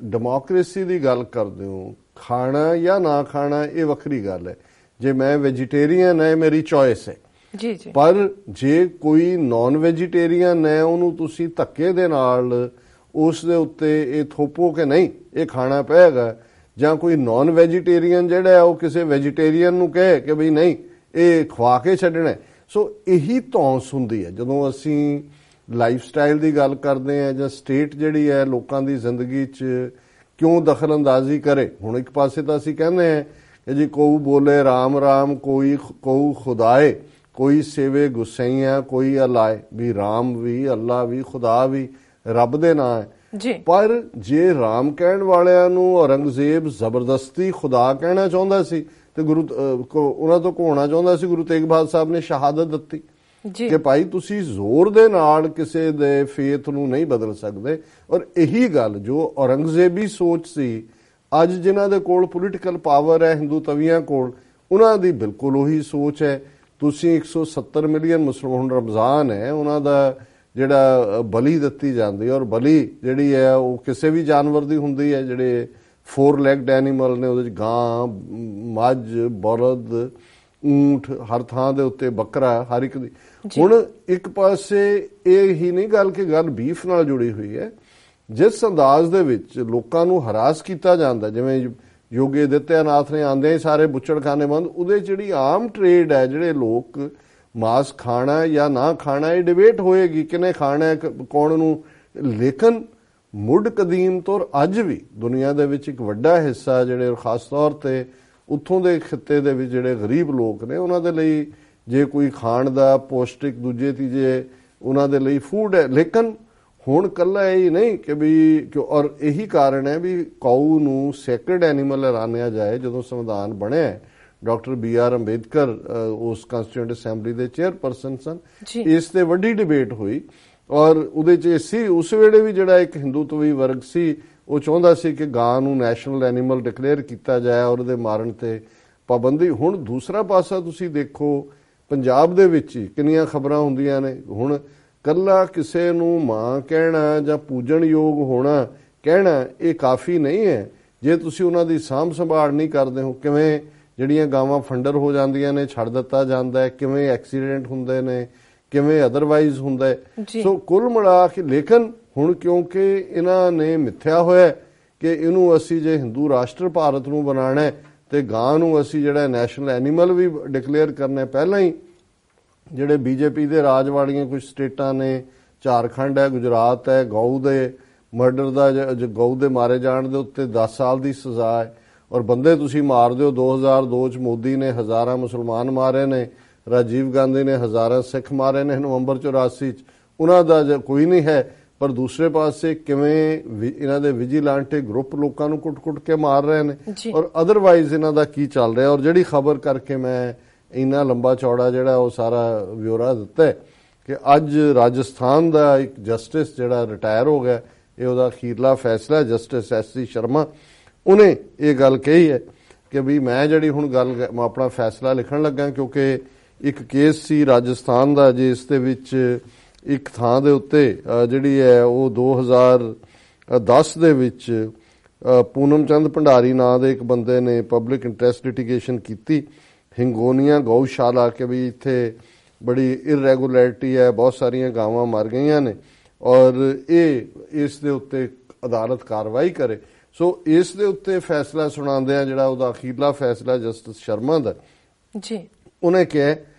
Speaker 2: ਡੈਮੋਕ੍ਰੇਸੀ ਦੀ ਗੱਲ ਕਰਦੇ ਹੋ, ਖਾਣਾ ਜਾਂ ਨਾ ਖਾਣਾ ਇਹ ਵੱਖਰੀ ਗੱਲ ਹੈ। ਜੇ ਮੈਂ ਵੈਜੀਟੇਰੀਅਨ ਹੈ, ਮੇਰੀ ਚੋਇਸ ਹੈ ਜੀ ਜੀ, ਪਰ ਜੇ ਕੋਈ ਨਾਨ ਵੈਜੀਟੇਰੀਅਨ ਹੈ, ਉਹਨੂੰ ਤੁਸੀਂ ਧੱਕੇ ਦੇ ਨਾਲ ਉਸ ਦੇ ਉੱਤੇ ਇਹ ਥੋਪੋ ਕਿ ਨਹੀਂ ਇਹ ਖਾਣਾ ਪਏਗਾ, ਜਾਂ ਕੋਈ ਨਾਨ ਵੈਜੀਟੇਰੀਅਨ ਜਿਹੜਾ ਹੈ ਉਹ ਕਿਸੇ ਵੈਜੀਟੇਰੀਅਨ ਨੂੰ ਕਹੇ ਕਿ ਬਈ ਨਹੀਂ ਇਹ ਖਵਾ ਕੇ ਛੱਡਣਾ। ਸੋ ਇਹੀ ਧੌਂਸ ਹੁੰਦੀ ਹੈ ਜਦੋਂ ਅਸੀਂ ਲਾਈਫ ਸਟਾਈਲ ਦੀ ਗੱਲ ਕਰਦੇ ਹਾਂ, ਜਾਂ ਸਟੇਟ ਜਿਹੜੀ ਹੈ ਲੋਕਾਂ ਦੀ ਜ਼ਿੰਦਗੀ 'ਚ ਕਿਉਂ ਦਖਲ ਅੰਦਾਜ਼ੀ ਕਰੇ। ਹੁਣ ਇੱਕ ਪਾਸੇ ਤਾਂ ਅਸੀਂ ਕਹਿੰਦੇ ਹਾਂ ਕਿ ਜੀ ਕੋਊ ਬੋਲੇ ਰਾਮ ਰਾਮ, ਕੋਈ ਕੋਊ ਖੁਦਾਏ, ਕੋਈ ਸੇਵੇ ਗੁਸਈਆਂ, ਕੋਈ ਅਲਾਏ, ਵੀ ਰਾਮ ਵੀ, ਅੱਲਾ ਵੀ, ਖੁਦਾ ਵੀ ਰੱਬ ਦੇ ਨਾਂ ਹੈ ਜੀ। ਪਰ ਜੇ ਰਾਮ ਕਹਿਣ ਵਾਲਿਆਂ ਨੂੰ ਔਰੰਗਜ਼ੇਬ ਜ਼ਬਰਦਸਤੀ ਖੁਦਾ ਕਹਿਣਾ ਚਾਹੁੰਦਾ ਸੀ ਤੇ ਉਹਨਾਂ ਤੋਂ ਹੋਣਾ ਚਾਹੁੰਦਾ ਸੀ, ਗੁਰੂ ਤੇਗ ਬਹਾਦਰ ਸਾਹਿਬ ਨੇ ਸ਼ਹਾਦਤ ਦਿੱਤੀ ਕਿ ਭਾਈ ਤੁਸੀਂ ਜ਼ੋਰ ਦੇ ਨਾਲ ਕਿਸੇ ਦੇ ਫੇਥ ਨੂੰ ਨਹੀਂ ਬਦਲ ਸਕਦੇ। ਔਰ ਇਹੀ ਗੱਲ ਜੋ ਔਰੰਗਜ਼ੇਬੀ ਸੋਚ ਸੀ, ਅੱਜ ਜਿਨ੍ਹਾਂ ਦੇ ਕੋਲ ਪੋਲੀਟੀਕਲ ਪਾਵਰ ਹੈ ਹਿੰਦੂ ਤਵੀਆਂ ਕੋਲ, ਉਹਨਾਂ ਦੀ ਬਿਲਕੁਲ ਉਹੀ ਸੋਚ ਹੈ। ਤੁਸੀਂ 170 ਮਿਲੀਅਨ ਮੁਸਲਮਾਨ, ਰਮਜ਼ਾਨ ਹੈ, ਉਹਨਾਂ ਦਾ ਜਿਹੜਾ ਬਲੀ ਦਿੱਤੀ ਜਾਂਦੀ, ਔਰ ਬਲੀ ਜਿਹੜੀ ਹੈ ਉਹ ਕਿਸੇ ਵੀ ਜਾਨਵਰ ਦੀ ਹੁੰਦੀ ਹੈ, ਜਿਹੜੇ 4 ਲੈਗਡ ਐਨੀਮਲ ਨੇ, ਉਹਦੇ 'ਚ ਗਾਂ, ਮੱਝ, ਬਲਦ, ਊਂਠ, ਹਰ ਥਾਂ ਦੇ ਉੱਤੇ ਬੱਕਰਾ, ਹਰ ਇੱਕ ਦੀ। ਹੁਣ ਇੱਕ ਪਾਸੇ ਇਹ ਹੀ ਨਹੀਂ ਗੱਲ ਕਿ ਗੱਲ ਬੀਫ ਨਾਲ ਜੁੜੀ ਹੋਈ ਹੈ, ਜਿਸ ਅੰਦਾਜ਼ ਦੇ ਵਿੱਚ ਲੋਕਾਂ ਨੂੰ ਹਰਾਸ ਕੀਤਾ ਜਾਂਦਾ, ਜਿਵੇਂ ਯੋਗੀ ਆਦਿੱਤਿਆਨਾਥ ਨੇ ਆਂਦੇ ਹੀ ਸਾਰੇ ਬੁੱਚੜਖਾਨੇ ਬੰਦ, ਉਹਦੇ ਜਿਹੜੀ ਆਮ ਟ੍ਰੇਡ ਹੈ, ਜਿਹੜੇ ਲੋਕ ਮਾਸ ਖਾਣਾ ਜਾਂ ਨਾ ਖਾਣਾ, ਇਹ ਡਿਬੇਟ ਹੋਏਗੀ ਕਿਨੇ ਖਾਣਾ, ਕੌਣ ਨੂੰ। ਲੇਕਿਨ ਮੁੱਢ ਕਦੀਮ ਤੋਂ ਅੱਜ ਵੀ ਦੁਨੀਆ ਦੇ ਵਿੱਚ ਇੱਕ ਵੱਡਾ ਹਿੱਸਾ ਜਿਹੜੇ ਖਾਸ ਤੌਰ ਤੇ ਉੱਥੋਂ ਦੇ ਖਿੱਤੇ ਦੇ ਵਿੱਚ ਜਿਹੜੇ ਗਰੀਬ ਲੋਕ ਨੇ, ਉਹਨਾਂ ਦੇ ਲਈ ਜੇ ਕੋਈ ਖਾਣ ਦਾ ਪੌਸ਼ਟਿਕ ਦੂਜੇ ਤੀਜੇ ਉਹਨਾਂ ਦੇ ਲਈ ਫੂਡ ਹੈ। ਲੇਕਿਨ ਹੁਣ ਕੱਲਾ ਇਹ ਨਹੀਂ ਕਿ ਵੀ, ਔਰ ਇਹੀ ਕਾਰਨ ਹੈ ਵੀ ਕਾਊ ਨੂੰ ਸੈਕਰਡ ਐਨੀਮਲ ਐਲਾਨਿਆ ਜਾਏ। ਜਦੋਂ ਸੰਵਿਧਾਨ ਬਣਿਆ, ਡਾਕਟਰ BR ਅੰਬੇਦਕਰ ਉਸ ਕਾਂਸਟੀਟਿਊਐਂਟ ਅਸੈਂਬਲੀ ਦੇ ਚੇਅਰਪਰਸਨ ਸਨ, ਇਸ ਤੇ ਵੱਡੀ ਡਿਬੇਟ ਹੋਈ। ਔਰ ਉਹਦੇ 'ਚ ਸੀ ਉਸ ਵੇਲੇ ਵੀ ਜਿਹੜਾ ਇੱਕ ਹਿੰਦੂਤਵੀ ਵਰਗ ਸੀ, ਉਹ ਚਾਹੁੰਦਾ ਸੀ ਕਿ ਗਾਂ ਨੂੰ ਨੈਸ਼ਨਲ ਐਨੀਮਲ ਡਿਕਲੇਅਰ ਕੀਤਾ ਜਾਏ ਔਰ ਉਹਦੇ ਮਾਰਨ ਤੇ ਪਾਬੰਦੀ। ਹੁਣ ਦੂਸਰਾ ਪਾਸਾ ਤੁਸੀਂ ਦੇਖੋ, ਪੰਜਾਬ ਦੇ ਵਿੱਚ ਹੀ ਕਿੰਨੀਆਂ ਖਬਰਾਂ ਹੁੰਦੀਆਂ ਨੇ। ਹੁਣ ਕੱਲਾ ਕਿਸੇ ਨੂੰ ਮਾਂ ਕਹਿਣਾ ਜਾਂ ਪੂਜਣਯੋਗ ਹੋਣਾ ਕਹਿਣਾ ਇਹ ਕਾਫੀ ਨਹੀਂ ਹੈ ਜੇ ਤੁਸੀਂ ਉਹਨਾਂ ਦੀ ਸਾਂਭ ਸੰਭਾਲ ਨਹੀਂ ਕਰਦੇ ਹੋ। ਕਿਵੇਂ ਜਿਹੜੀਆਂ ਗਾਵਾਂ ਫੰਡਰ ਹੋ ਜਾਂਦੀਆਂ ਨੇ, ਛੱਡ ਦਿੱਤਾ ਜਾਂਦਾ ਹੈ, ਕਿਵੇਂ ਐਕਸੀਡੈਂਟ ਹੁੰਦੇ ਨੇ, ਕਿਵੇਂ ਅਦਰਵਾਈਜ਼ ਹੁੰਦਾ ਹੈ। ਸੋ ਕੁੱਲ ਮਿਲਾ ਕੇ, ਲੇਕਿਨ ਹੁਣ ਕਿਉਂਕਿ ਇਹਨਾਂ ਨੇ ਮਿੱਥਿਆ ਹੋਇਆ ਕਿ ਇਹਨੂੰ ਅਸੀਂ ਜੇ ਹਿੰਦੂ ਰਾਸ਼ਟਰ ਭਾਰਤ ਨੂੰ ਬਣਾਉਣਾ ਤੇ ਗਾਂ ਨੂੰ ਅਸੀਂ ਜਿਹੜਾ ਨੈਸ਼ਨਲ ਐਨੀਮਲ ਵੀ ਡਿਕਲੇਅਰ ਕਰਨਾ। ਪਹਿਲਾਂ ਹੀ ਜਿਹੜੇ BJP ਦੇ ਰਾਜ ਵਾਲੀਆਂ ਕੁਝ ਸਟੇਟਾਂ ਨੇ, ਝਾਰਖੰਡ ਹੈ, ਗੁਜਰਾਤ ਹੈ, ਗਊ ਦੇ ਮਰਡਰ ਦਾ, ਗਊ ਦੇ ਮਾਰੇ ਜਾਣ ਦੇ ਉੱਤੇ 10 ਸਾਲ ਦੀ ਸਜ਼ਾ ਹੈ। ਔਰ ਬੰਦੇ ਤੁਸੀਂ ਮਾਰ ਦਿਓ। 2002 'ਚ ਮੋਦੀ ਨੇ ਹਜ਼ਾਰਾਂ ਮੁਸਲਮਾਨ ਮਾਰੇ ਨੇ, ਰਾਜੀਵ ਗਾਂਧੀ ਨੇ ਹਜ਼ਾਰਾਂ ਸਿੱਖ ਮਾਰੇ ਨੇ ਨਵੰਬਰ 84 'ਚ, ਉਹਨਾਂ ਦਾ ਕੋਈ ਨਹੀਂ ਹੈ। ਪਰ ਦੂਸਰੇ ਪਾਸੇ ਕਿਵੇਂ ਇਹਨਾਂ ਦੇ ਵਿਜੀਲਾਂਟੇ ਗਰੁੱਪ ਲੋਕਾਂ ਨੂੰ ਕੁੱਟ-ਕੁੱਟ ਕੇ ਮਾਰ ਰਹੇ ਨੇ, ਔਰ ਅਦਰਵਾਈਜ਼ ਇਹਨਾਂ ਦਾ ਕੀ ਚੱਲ ਰਿਹਾ। ਔਰ ਜਿਹੜੀ ਖਬਰ ਕਰਕੇ ਮੈਂ ਇੰਨਾ ਲੰਬਾ ਚੌੜਾ ਜਿਹੜਾ ਉਹ ਸਾਰਾ ਵਿਉਰਾ ਦਿੱਤਾ ਕਿ ਅੱਜ ਰਾਜਸਥਾਨ ਦਾ ਇੱਕ ਜਸਟਿਸ ਜਿਹੜਾ ਰਿਟਾਇਰ ਹੋ ਗਿਆ, ਇਹ ਉਹਦਾ ਅਖੀਰਲਾ ਫੈਸਲਾ, ਜਸਟਿਸ SC ਸ਼ਰਮਾ, ਉਹਨੇ ਇਹ ਗੱਲ ਕਹੀ ਹੈ ਕਿ ਵੀ ਮੈਂ ਜਿਹੜੀ ਹੁਣ ਗੱਲ ਆਪਣਾ ਫੈਸਲਾ ਲਿਖਣ ਲੱਗਾ, ਕਿਉਂਕਿ ਇੱਕ ਕੇਸ ਸੀ ਰਾਜਸਥਾਨ ਦਾ ਜਿਸ ਦੇ ਵਿੱਚ ਇੱਕ ਥਾਂ ਦੇ ਉੱਤੇ ਜਿਹੜੀ ਹੈ ਉਹ 2010 ਦੇ ਵਿੱਚ ਪੂਨਮ ਚੰਦ ਭੰਡਾਰੀ ਨਾਂ ਦੇ ਇੱਕ ਬੰਦੇ ਨੇ ਪਬਲਿਕ ਇੰਟਰਸਟ ਲਿਟੀਗੇਸ਼ਨ ਕੀਤੀ ਹਿੰਗੋਨੀਆ ਗਊਸ਼ਾਲਾ ਕਿ ਵੀ ਇੱਥੇ ਬੜੀ ਇਰੈਗੂਲੈਰਿਟੀ ਹੈ, ਬਹੁਤ ਸਾਰੀਆਂ ਗਾਵਾਂ ਮਰ ਗਈਆਂ ਨੇ ਔਰ ਇਹ ਇਸ ਦੇ ਉੱਤੇ ਅਦਾਲਤ ਕਾਰਵਾਈ ਕਰੇ। ਸੋ ਇਸ ਦੇ ਉੱਤੇ ਫੈਸਲਾ ਸੁਣਾਉਂਦੇ ਆ ਜਿਹੜਾ ਉਹਦਾ ਅਖੀਰਲਾ ਫੈਸਲਾ ਜਸਟਿਸ ਸ਼ਰਮਾ ਦਾ
Speaker 1: ਜੀ,
Speaker 2: ਉਹਨੇ ਕਿਹਾ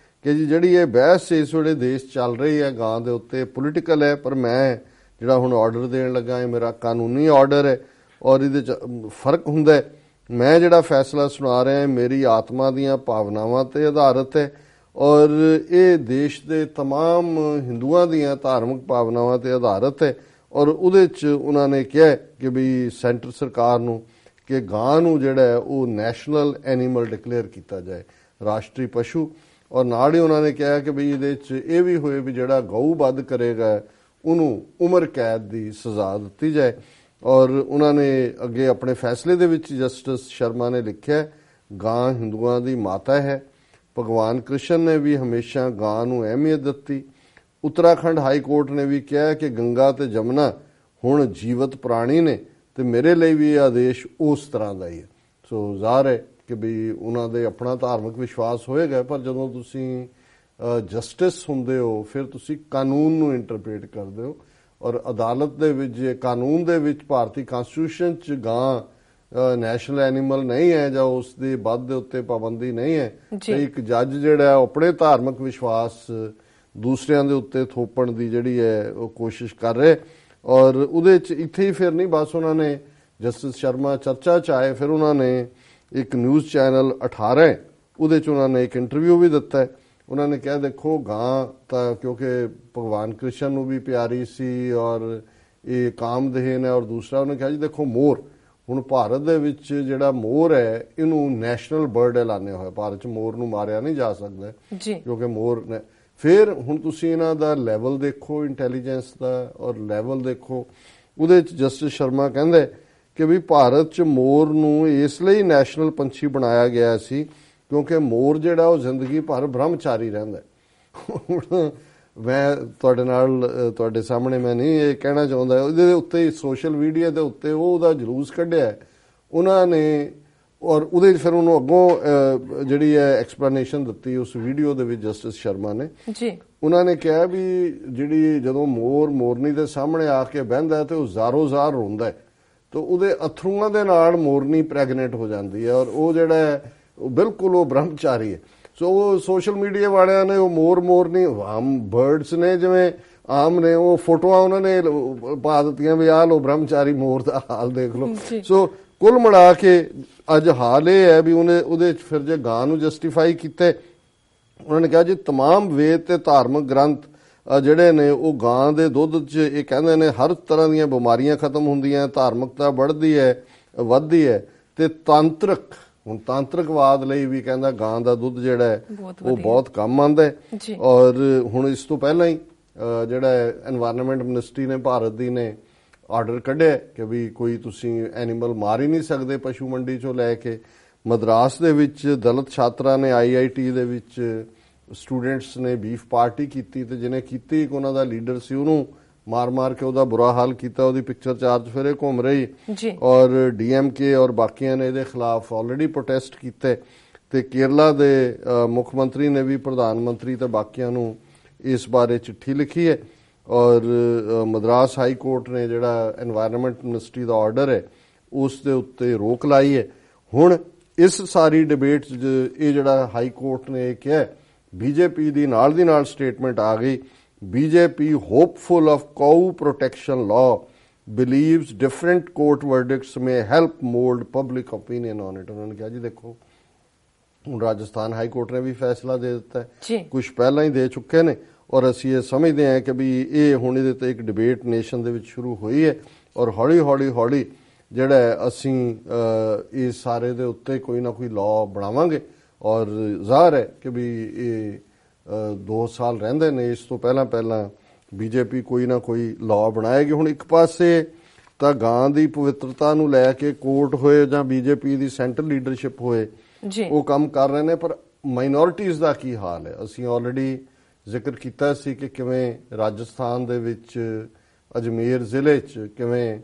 Speaker 2: ਕਿ ਜੀ ਜਿਹੜੀ ਇਹ ਬਹਿਸ ਇਸ ਵੇਲੇ ਦੇਸ਼ ਚੱਲ ਰਹੀ ਹੈ ਗਾਂ ਦੇ ਉੱਤੇ ਪੋਲੀਟੀਕਲ ਹੈ, ਪਰ ਮੈਂ ਜਿਹੜਾ ਹੁਣ ਆਰਡਰ ਦੇਣ ਲੱਗਾ ਇਹ ਮੇਰਾ ਕਾਨੂੰਨੀ ਆਰਡਰ ਹੈ ਔਰ ਇਹਦੇ 'ਚ ਫਰਕ ਹੁੰਦਾ ਹੈ। ਮੈਂ ਜਿਹੜਾ ਫੈਸਲਾ ਸੁਣਾ ਰਿਹਾ ਮੇਰੀ ਆਤਮਾ ਦੀਆਂ ਭਾਵਨਾਵਾਂ ਤੇ ਆਧਾਰਿਤ ਹੈ ਔਰ ਇਹ ਦੇਸ਼ ਦੇ तमाम ਹਿੰਦੂਆਂ ਦੀਆਂ ਧਾਰਮਿਕ ਭਾਵਨਾਵਾਂ ਤੇ ਆਧਾਰਿਤ ਹੈ ਔਰ ਉਹਦੇ 'ਚ ਉਹਨਾਂ ਨੇ ਕਿਹਾ ਕਿ ਵੀ ਸੈਂਟਰ ਸਰਕਾਰ ਨੂੰ ਕਿ ਗਾਂ ਨੂੰ ਜਿਹੜਾ ਉਹ ਨੈਸ਼ਨਲ ਐਨੀਮਲ ਡਿਕਲੇਅਰ ਕੀਤਾ ਜਾਏ, ਰਾਸ਼ਟਰੀ ਪਸ਼ੂ। ਔਰ ਨਾਲ ਹੀ ਉਹਨਾਂ ਨੇ ਕਿਹਾ ਕਿ ਵੀ ਇਹਦੇ 'ਚ ਇਹ ਵੀ ਹੋਏ ਵੀ ਜਿਹੜਾ ਗਊ ਵੱਧ ਕਰੇਗਾ ਉਹਨੂੰ ਉਮਰ ਕੈਦ ਦੀ ਸਜ਼ਾ ਦਿੱਤੀ ਜਾਏ। ਔਰ ਉਹਨਾਂ ਨੇ ਅੱਗੇ ਆਪਣੇ ਫੈਸਲੇ ਦੇ ਵਿੱਚ ਜਸਟਿਸ ਸ਼ਰਮਾ ਨੇ ਲਿਖਿਆ ਗਾਂ ਹਿੰਦੂਆਂ ਦੀ ਮਾਤਾ ਹੈ, ਭਗਵਾਨ ਕ੍ਰਿਸ਼ਨ ਨੇ ਵੀ ਹਮੇਸ਼ਾ ਗਾਂ ਨੂੰ ਅਹਿਮੀਅਤ ਦਿੱਤੀ। ਉੱਤਰਾਖੰਡ ਹਾਈ ਕੋਰਟ ਨੇ ਵੀ ਕਿਹਾ ਕਿ ਗੰਗਾ ਤੇ ਜਮਨਾ ਹੁਣ ਜੀਵਤ ਪ੍ਰਾਣੀ ਨੇ ਤੇ ਮੇਰੇ ਲਈ ਵੀ ਇਹ ਆਦੇਸ਼ ਉਸ ਤਰ੍ਹਾਂ ਦਾ ਹੀ ਹੈ। ਸੋ ਜ਼ਾਹਰ ਹੈ ਕਿ ਵੀ ਉਹਨਾਂ ਦੇ ਆਪਣਾ ਧਾਰਮਿਕ ਵਿਸ਼ਵਾਸ ਹੋਏਗਾ, ਪਰ ਜਦੋਂ ਤੁਸੀਂ ਜਸਟਿਸ ਹੁੰਦੇ ਹੋ ਫਿਰ ਤੁਸੀਂ ਕਾਨੂੰਨ ਨੂੰ ਇੰਟਰਪ੍ਰੀਟ ਕਰਦੇ ਹੋ ਔਰ ਅਦਾਲਤ ਦੇ ਵਿੱਚ ਜੇ ਕਾਨੂੰਨ ਦੇ ਵਿੱਚ ਭਾਰਤੀ ਕਨਸਟੀਟਿਊਸ਼ਨ 'ਚ ਗਾਂ ਨੈਸ਼ਨਲ ਐਨੀਮਲ ਨਹੀਂ ਹੈ ਜਾਂ ਉਸ ਦੇ ਵੱਧ ਦੇ ਉੱਤੇ ਪਾਬੰਦੀ ਨਹੀਂ ਹੈ ਤੇ ਇੱਕ ਜੱਜ ਜਿਹੜਾ ਆਪਣੇ ਧਾਰਮਿਕ ਵਿਸ਼ਵਾਸ ਦੂਸਰਿਆਂ ਦੇ ਉੱਤੇ ਥੋਪਣ ਦੀ ਜਿਹੜੀ ਹੈ ਉਹ ਕੋਸ਼ਿਸ਼ ਕਰ ਰਹੇ ਔਰ ਉਹਦੇ 'ਚ ਇੱਥੇ ਹੀ ਫਿਰ ਨਹੀਂ ਬਸ ਉਹਨਾਂ ਨੇ ਜਸਟਿਸ ਸ਼ਰਮਾ ਚਰਚਾ 'ਚ ਆਏ, ਫਿਰ ਉਹਨਾਂ ਨੇ ਇੱਕ ਨਿਊਜ਼ ਚੈਨਲ 18 ਉਹਦੇ 'ਚ ਉਹਨਾਂ ਨੇ ਇੱਕ ਇੰਟਰਵਿਊ ਵੀ ਦਿੱਤਾ। ਉਹਨਾਂ ਨੇ ਕਿਹਾ ਦੇਖੋ ਗਾਂ ਤਾਂ ਕਿਉਂਕਿ ਭਗਵਾਨ ਕ੍ਰਿਸ਼ਨ ਨੂੰ ਵੀ ਪਿਆਰੀ ਸੀ ਔਰ ਇਹ ਕਾਮਦੇਨ ਹੈ ਔਰ ਦੂਸਰਾ ਉਹਨੇ ਕਿਹਾ ਜੀ ਦੇਖੋ ਮੋਰ ਹੁਣ ਭਾਰਤ ਦੇ ਵਿੱਚ ਜਿਹੜਾ ਮੋਰ ਹੈ ਇਹਨੂੰ ਨੈਸ਼ਨਲ ਬਰਡ ਐਲਾਨਿਆ ਹੋਇਆ, ਭਾਰਤ 'ਚ ਮੋਰ ਨੂੰ ਮਾਰਿਆ ਨਹੀਂ ਜਾ ਸਕਦਾ ਕਿਉਂਕਿ ਮੋਰ ਨੇ। ਫਿਰ ਹੁਣ ਤੁਸੀਂ ਇਹਨਾਂ ਦਾ ਲੈਵਲ ਦੇਖੋ ਇੰਟੈਲੀਜੈਂਸ ਦਾ ਔਰ ਲੈਵਲ ਦੇਖੋ, ਉਹਦੇ 'ਚ ਜਸਟਿਸ ਸ਼ਰਮਾ ਕਹਿੰਦੇ ਕਿ ਵੀ ਭਾਰਤ 'ਚ ਮੋਰ ਨੂੰ ਇਸ ਲਈ ਨੈਸ਼ਨਲ ਪੰਛੀ ਬਣਾਇਆ ਗਿਆ ਸੀ ਕਿਉਂਕਿ ਮੋਰ ਜਿਹੜਾ ਉਹ ਜ਼ਿੰਦਗੀ ਭਰ ਬ੍ਰਹਮਚਾਰੀ ਰਹਿੰਦਾ। ਹੁਣ ਮੈਂ ਤੁਹਾਡੇ ਸਾਹਮਣੇ ਮੈਂ ਨਹੀਂ ਇਹ ਕਹਿਣਾ ਚਾਹੁੰਦਾ, ਉਹਦੇ ਉੱਤੇ ਸੋਸ਼ਲ ਮੀਡੀਆ ਦੇ ਉੱਤੇ ਉਹਦਾ ਜਲੂਸ ਕੱਢਿਆ ਉਹਨਾਂ ਨੇ ਔਰ ਉਹਦੇ ਫਿਰ ਉਹਨੂੰ ਅੱਗੋਂ ਜਿਹੜੀ ਹੈ ਐਕਸਪਲੇਨੇਸ਼ਨ ਦਿੱਤੀ ਉਸ ਵੀਡੀਓ ਦੇ ਵਿੱਚ ਜਸਟਿਸ ਸ਼ਰਮਾ ਨੇ ਜੀ। ਉਹਨਾਂ ਨੇ ਕਿਹਾ ਵੀ ਜਿਹੜੀ ਜਦੋਂ ਮੋਰਨੀ ਦੇ ਸਾਹਮਣੇ ਆ ਕੇ ਬਹਿੰਦਾ ਤੇ ਉਹ ਜ਼ਾਰੋ-ਜ਼ਾਰ ਰੋਂਦਾ ਤੇ ਉਹਦੇ ਅਥਰੂਆਂ ਦੇ ਨਾਲ ਮੋਰਨੀ ਪ੍ਰੈਗਨੈਂਟ ਹੋ ਜਾਂਦੀ ਹੈ ਔਰ ਉਹ ਜਿਹੜਾ ਉਹ ਬਿਲਕੁਲ ਉਹ ਬ੍ਰਹਮਚਾਰੀ ਹੈ। ਸੋ ਉਹ ਸੋਸ਼ਲ ਮੀਡੀਆ ਵਾਲਿਆਂ ਨੇ ਉਹ ਮੋਰਨੀ ਆਮ ਬਰਡਸ ਨੇ ਜਿਵੇਂ ਆਮ ਨੇ ਉਹ ਫੋਟੋਆਂ ਉਹਨਾਂ ਨੇ ਪਾ ਦਿੱਤੀਆਂ ਵੀ ਆਹ ਲੋ ਬ੍ਰਹਮਚਾਰੀ ਮੋਰ ਦਾ ਹਾਲ ਦੇਖ ਲਓ। ਸੋ ਕੁੱਲ ਮਿਲਾ ਕੇ ਅੱਜ ਹਾਲ ਇਹ ਹੈ ਵੀ ਉਹਦੇ 'ਚ ਫਿਰ ਜੇ ਗਾਂ ਨੂੰ ਜਸਟੀਫਾਈ ਕੀਤੇ ਉਹਨਾਂ ਨੇ ਕਿਹਾ ਜੀ तमाम ਵੇਦ ਤੇ ਧਾਰਮਿਕ ਗ੍ਰੰਥ ਜਿਹੜੇ ਨੇ ਉਹ ਗਾਂ ਦੇ ਦੁੱਧ 'ਚ ਇਹ ਕਹਿੰਦੇ ਨੇ ਹਰ ਤਰ੍ਹਾਂ ਦੀਆਂ ਬਿਮਾਰੀਆਂ ਖਤਮ ਹੁੰਦੀਆਂ, ਧਾਰਮਿਕਤਾ ਵੱਧਦੀ ਹੈ ਵੱਧਦੀ ਹੈ ਤੇ ਤਾਂਤਰਿਕਵਾਦ ਲਈ ਵੀ ਕਹਿੰਦਾ ਗਾਂ ਦਾ ਦੁੱਧ ਜਿਹੜਾ ਹੈ ਉਹ ਬਹੁਤ ਕੰਮ ਆਉਂਦਾ ਹੈ। ਔਰ ਹੁਣ ਇਸ ਤੋਂ ਪਹਿਲਾਂ ਹੀ ਜਿਹੜਾ ਐਨਵਾਇਰਨਮੈਂਟ ਮਿਨਿਸਟਰੀ ਨੇ ਭਾਰਤ ਦੀ ਨੇ ਆਰਡਰ ਕੱਢਿਆ ਕਿ ਵੀ ਕੋਈ ਤੁਸੀਂ ਐਨੀਮਲ ਮਾਰ ਹੀ ਨਹੀਂ ਸਕਦੇ ਪਸ਼ੂ ਮੰਡੀ 'ਚੋਂ ਲੈ ਕੇ। ਮਦਰਾਸ ਦੇ ਵਿੱਚ ਦਲਿਤ ਛਾਤਰਾਂ ਨੇ IIT ਦੇ ਵਿੱਚ ਸਟੂਡੈਂਟਸ ਨੇ ਬੀਫ ਪਾਰਟੀ ਕੀਤੀ ਤੇ ਜਿਹਨੇ ਕੀਤੀ ਇੱਕ ਉਹਨਾਂ ਦਾ ਲੀਡਰ ਸੀ ਉਹਨੂੰ ਮਾਰ ਕੇ ਉਹਦਾ ਬੁਰਾ ਹਾਲ ਕੀਤਾ, ਉਹਦੀ ਪਿਕਚਰ ਚਾਰਜ ਫਿਰ ਇਹ ਘੁੰਮ ਰਹੀ ਔਰ DMK ਔਰ ਬਾਕੀਆਂ ਨੇ ਇਹਦੇ ਖਿਲਾਫ ਆਲਰੇਡੀ ਪ੍ਰੋਟੈਸਟ ਕੀਤੇ ਤੇ ਕੇਰਲਾ ਦੇ ਮੁੱਖ ਮੰਤਰੀ ਨੇ ਵੀ ਪ੍ਰਧਾਨ ਮੰਤਰੀ ਤੇ ਬਾਕੀਆਂ ਨੂੰ ਇਸ ਬਾਰੇ ਚਿੱਠੀ ਲਿਖੀ ਹੈ ਔਰ ਮਦਰਾਸ ਹਾਈ ਕੋਰਟ ਨੇ ਜਿਹੜਾ ਐਨਵਾਇਰਨਮੈਂਟ ਮਿਨਿਸਟਰੀ ਦਾ ਆਰਡਰ ਹੈ ਉਸ ਦੇ ਉੱਤੇ ਰੋਕ ਲਾਈ ਹੈ। ਹੁਣ ਇਸ ਸਾਰੀ ਡਿਬੇਟ 'ਚ ਇਹ ਜਿਹੜਾ ਹਾਈ ਕੋਰਟ ਨੇ ਇਹ ਕਿਹਾ BJP ਦੀ ਨਾਲ ਸਟੇਟਮੈਂਟ ਆ ਗਈ BJP hopeful of cow protection law believes different court verdicts may help mold public opinion on it। ਉਹਨਾਂ ਨੇ ਕਿਹਾ ਜੀ ਦੇਖੋ ਹੁਣ ਰਾਜਸਥਾਨ ਹਾਈ ਕੋਰਟ ਨੇ ਵੀ ਫੈਸਲਾ ਦੇ ਦਿੱਤਾ ਹੈ, ਕੁਝ ਪਹਿਲਾਂ ਹੀ ਦੇ ਚੁੱਕੇ ਨੇ ਔਰ ਅਸੀਂ ਇਹ ਸਮਝਦੇ ਹਾਂ ਕਿ ਵੀ ਇਹ ਹੁਣ ਇਹਦੇ ਤੇ ਇੱਕ ਡਿਬੇਟ ਨੇਸ਼ਨ ਦੇ ਵਿੱਚ ਸ਼ੁਰੂ ਹੋਈ ਹੈ ਔਰ ਹੌਲੀ ਜਿਹੜਾ ਅਸੀਂ ਇਸ ਸਾਰੇ ਦੇ ਉੱਤੇ ਕੋਈ ਨਾ ਕੋਈ ਲਾਅ ਬਣਾਵਾਂਗੇ ਔਰ ਜ਼ਾਹਰ ਹੈ ਕਿ ਵੀ ਇਹ 2 ਸਾਲ ਰਹਿੰਦੇ ਨੇ, ਇਸ ਤੋਂ ਪਹਿਲਾਂ BJP ਕੋਈ ਨਾ ਕੋਈ ਲਾਅ ਬਣਾਏਗੀ। ਹੁਣ ਇੱਕ ਪਾਸੇ ਤਾਂ ਗਾਂ ਦੀ ਪਵਿੱਤਰਤਾ ਨੂੰ ਲੈ ਕੇ ਕੋਰਟ ਹੋਏ ਜਾਂ ਬੀਜੇਪੀ ਦੀ ਸੈਂਟਰ ਲੀਡਰਸ਼ਿਪ ਹੋਏ ਉਹ ਕੰਮ ਕਰ ਰਹੇ ਨੇ, ਪਰ ਮਾਈਨੋਰਿਟੀਜ਼ ਦਾ ਕੀ ਹਾਲ ਹੈ? ਅਸੀਂ ਆਲਰੇਡੀ ਜ਼ਿਕਰ ਕੀਤਾ ਸੀ ਕਿ ਕਿਵੇਂ ਰਾਜਸਥਾਨ ਦੇ ਵਿੱਚ ਅਜਮੇਰ ਜ਼ਿਲ੍ਹੇ 'ਚ ਕਿਵੇਂ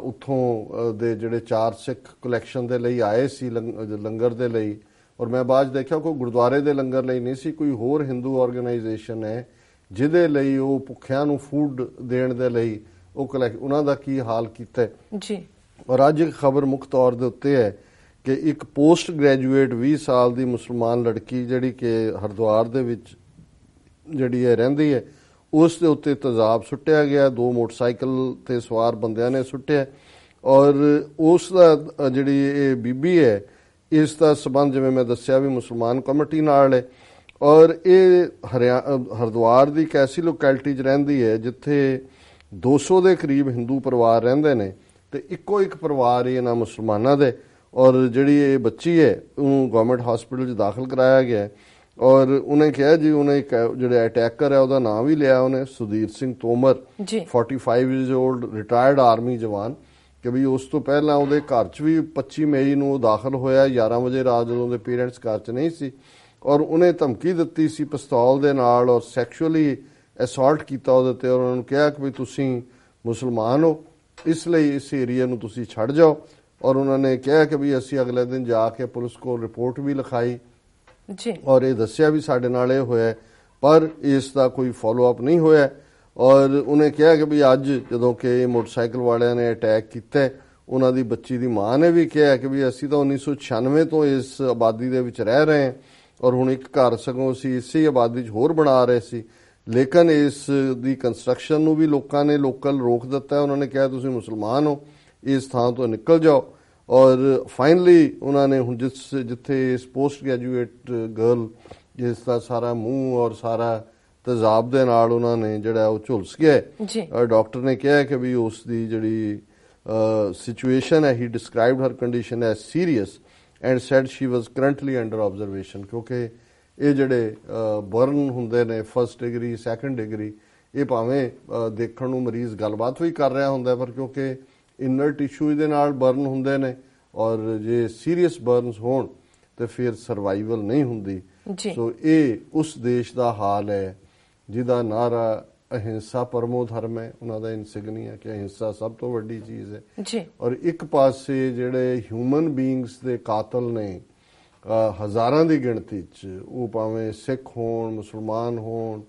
Speaker 2: ਉੱਥੋਂ ਦੇ ਜਿਹੜੇ 4 ਸਿੱਖ ਕਲੈਕਸ਼ਨ ਦੇ ਲਈ ਆਏ ਸੀ ਲੰਗਰ ਦੇ ਲਈ, ਔਰ ਮੈਂ ਬਾਅਦ ਦੇਖਿਆ ਕੋਈ ਗੁਰਦੁਆਰੇ ਦੇ ਲੰਗਰ ਲਈ ਨਹੀਂ ਸੀ, ਕੋਈ ਹੋਰ ਹਿੰਦੂ ਆਰਗੇਨਾਈਜੇਸ਼ਨ ਹੈ ਜਿਹਦੇ ਲਈ ਉਹ ਭੁੱਖਿਆਂ ਨੂੰ ਫੂਡ ਦੇਣ ਦੇ ਲਈ ਉਹ ਉਹਨਾਂ ਦਾ ਕੀ ਹਾਲ ਕੀਤਾ
Speaker 1: ਜੀ।
Speaker 2: ਔਰ ਅੱਜ ਇੱਕ ਖਬਰ ਮੁੱਖ ਤੌਰ ਦੇ ਉੱਤੇ ਹੈ ਕਿ ਇੱਕ ਪੋਸਟ ਗ੍ਰੈਜੂਏਟ 20 ਸਾਲ ਦੀ ਮੁਸਲਮਾਨ ਲੜਕੀ ਜਿਹੜੀ ਕਿ ਹਰਿਦੁਆਰ ਦੇ ਵਿੱਚ ਜਿਹੜੀ ਹੈ ਰਹਿੰਦੀ ਹੈ, ਉਸ ਦੇ ਉੱਤੇ ਤੇਜ਼ਾਬ ਸੁੱਟਿਆ ਗਿਆ, 2 ਮੋਟਰਸਾਈਕਲ ਤੇ ਸਵਾਰ ਬੰਦਿਆਂ ਨੇ ਸੁੱਟਿਆ, ਔਰ ਉਸ ਦਾ ਜਿਹੜੀ ਇਹ ਬੀਬੀ ਹੈ ਇਸ ਦਾ ਸਬੰਧ ਜਿਵੇਂ ਮੈਂ ਦੱਸਿਆ ਵੀ ਮੁਸਲਮਾਨ ਕਮਿਊਨਿਟੀ ਨਾਲ ਹੈ, ਔਰ ਇਹ ਹਰਿਦੁਆਰ ਦੀ ਇੱਕ ਐਸੀ ਲੋਕੈਲਿਟੀ 'ਚ ਰਹਿੰਦੀ ਹੈ ਜਿੱਥੇ 200 ਦੇ ਕਰੀਬ ਹਿੰਦੂ ਪਰਿਵਾਰ ਰਹਿੰਦੇ ਨੇ ਤੇ ਇੱਕੋ ਇੱਕ ਪਰਿਵਾਰ ਹੀ ਇਹਨਾਂ ਮੁਸਲਮਾਨਾਂ ਦੇ, ਔਰ ਜਿਹੜੀ ਇਹ ਬੱਚੀ ਹੈ ਉਹਨੂੰ ਗਵਰਨਮੈਂਟ ਹਸਪੀਟਲ 'ਚ ਦਾਖਲ ਕਰਾਇਆ ਗਿਆ, ਔਰ ਉਹਨੇ ਕਿਹਾ ਜੀ ਉਹਨੇ ਜਿਹੜਾ ਅਟੈਕਰ ਹੈ ਉਹਦਾ ਨਾਮ ਵੀ ਲਿਆ ਉਹਨੇ, Sudhir Singh Tomar 45 years old retired army ਜਵਾਨ, ਕਿ ਵੀ ਉਸ ਤੋਂ ਪਹਿਲਾਂ ਉਹਦੇ ਘਰ 'ਚ ਵੀ 25 ਮਈ ਨੂੰ ਉਹ ਦਾਖਲ ਹੋਇਆ 11 ਵਜੇ ਰਾਤ ਜਦੋਂ ਉਹਦੇ ਪੇਰੈਂਟਸ ਘਰ 'ਚ ਨਹੀਂ ਸੀ, ਔਰ ਉਹਨੇ ਧਮਕੀ ਦਿੱਤੀ ਸੀ ਪਿਸਤੌਲ ਦੇ ਨਾਲ ਔਰ ਸੈਕਸ਼ੂਅਲੀ ਅਸੌਲਟ ਕੀਤਾ ਉਹਦੇ ਤੇ, ਔਰ ਉਹਨਾਂ ਨੂੰ ਕਿਹਾ ਕਿ ਵੀ ਤੁਸੀਂ ਮੁਸਲਮਾਨ ਹੋ ਇਸ ਲਈ ਇਸ ਏਰੀਆ ਨੂੰ ਤੁਸੀਂ ਛੱਡ ਜਾਓ, ਔਰ ਉਹਨਾਂ ਨੇ ਕਿਹਾ ਕਿ ਵੀ ਅਸੀਂ ਅਗਲੇ ਦਿਨ ਜਾ ਕੇ ਪੁਲਿਸ ਕੋਲ ਰਿਪੋਰਟ ਵੀ ਲਿਖਾਈ
Speaker 1: ਜੀ,
Speaker 2: ਔਰ ਇਹ ਦੱਸਿਆ ਵੀ ਸਾਡੇ ਨਾਲ ਇਹ ਹੋਇਆ, ਪਰ ਇਸ ਦਾ ਕੋਈ ਫਾਲੋ ਅਪ ਨਹੀਂ ਹੋਇਆ, ਔਰ ਉਹਨੇ ਕਿਹਾ ਕਿ ਵੀ ਅੱਜ ਜਦੋਂ ਕਿ ਮੋਟਰਸਾਈਕਲ ਵਾਲਿਆਂ ਨੇ ਅਟੈਕ ਕੀਤਾ ਉਹਨਾਂ ਦੀ ਬੱਚੀ ਦੀ ਮਾਂ ਨੇ ਵੀ ਕਿਹਾ ਕਿ ਵੀ ਅਸੀਂ ਤਾਂ 1996 ਤੋਂ ਇਸ ਆਬਾਦੀ ਦੇ ਵਿੱਚ ਰਹਿ ਰਹੇ ਹਾਂ, ਔਰ ਹੁਣ ਇੱਕ ਘਰ ਸਗੋਂ ਅਸੀਂ ਇਸੇ ਆਬਾਦੀ 'ਚ ਹੋਰ ਬਣਾ ਰਹੇ ਸੀ, ਲੇਕਿਨ ਇਸ ਦੀ ਕੰਸਟਰਕਸ਼ਨ ਨੂੰ ਵੀ ਲੋਕਾਂ ਨੇ ਲੋਕਲ ਰੋਕ ਦਿੱਤਾ, ਉਹਨਾਂ ਨੇ ਕਿਹਾ ਤੁਸੀਂ ਮੁਸਲਮਾਨ ਹੋ ਇਸ ਥਾਂ ਤੋਂ ਨਿਕਲ ਜਾਓ, ਔਰ ਫਾਈਨਲੀ ਉਹਨਾਂ ਨੇ ਹੁਣ ਜਿੱਥੇ ਇਸ ਪੋਸਟ ਗ੍ਰੈਜੂਏਟ ਗਰਲ ਜਿਸ ਦਾ ਸਾਰਾ ਮੂੰਹ ਔਰ ਸਾਰਾ ਤੇਜ਼ਾਬ ਦੇ ਨਾਲ ਉਹਨਾਂ ਨੇ ਜਿਹੜਾ ਉਹ ਝੁਲਸ ਗਿਆ, ਔਰ ਡਾਕਟਰ ਨੇ ਕਿਹਾ ਕਿ ਵੀ ਉਸ ਦੀ ਜਿਹੜੀ ਸਿਚੁਏਸ਼ਨ ਹੈ, he described her condition as serious and said she was currently under observation, ਕਿਉਂਕਿ ਇਹ ਜਿਹੜੇ ਬਰਨ ਹੁੰਦੇ ਨੇ ਫਸਟ ਡਿਗਰੀ ਸੈਕੰਡ ਡਿਗਰੀ, ਇਹ ਭਾਵੇਂ ਦੇਖਣ ਨੂੰ ਮਰੀਜ਼ ਗੱਲਬਾਤ ਵੀ ਕਰ ਰਿਹਾ ਹੁੰਦਾ, ਪਰ ਕਿਉਂਕਿ ਇਨਰ ਟਿਸ਼ੂ ਇਹਦੇ ਨਾਲ ਬਰਨ ਹੁੰਦੇ ਨੇ, ਔਰ ਜੇ ਸੀਰੀਅਸ ਬਰਨਸ ਹੋਣ ਤੇ ਫਿਰ ਸਰਵਾਈਵਲ ਨਹੀਂ ਹੁੰਦੀ। ਸੋ ਇਹ ਉਸ ਦੇਸ਼ ਦਾ ਹਾਲ ਹੈ ਜਿਹਦਾ ਨਾਰਾ ਅਹਿੰਸਾ ਪਰਮੋ ਧਰਮ ਹੈ, ਉਹਨਾਂ ਦਾ ਇਨਸਿਗਨੀਆ ਕਿ ਅਹਿੰਸਾ ਸਭ ਤੋਂ ਵੱਡੀ ਚੀਜ਼ ਹੈ, ਔਰ ਇੱਕ ਪਾਸੇ ਜਿਹੜੇ ਹਿਊਮਨ ਬੀਇੰਗਸ ਦੇ ਕਾਤਲ ਨੇ ਹਜ਼ਾਰਾਂ ਦੀ ਗਿਣਤੀ 'ਚ, ਉਹ ਭਾਵੇਂ ਸਿੱਖ ਹੋਣ, ਮੁਸਲਮਾਨ ਹੋਣ,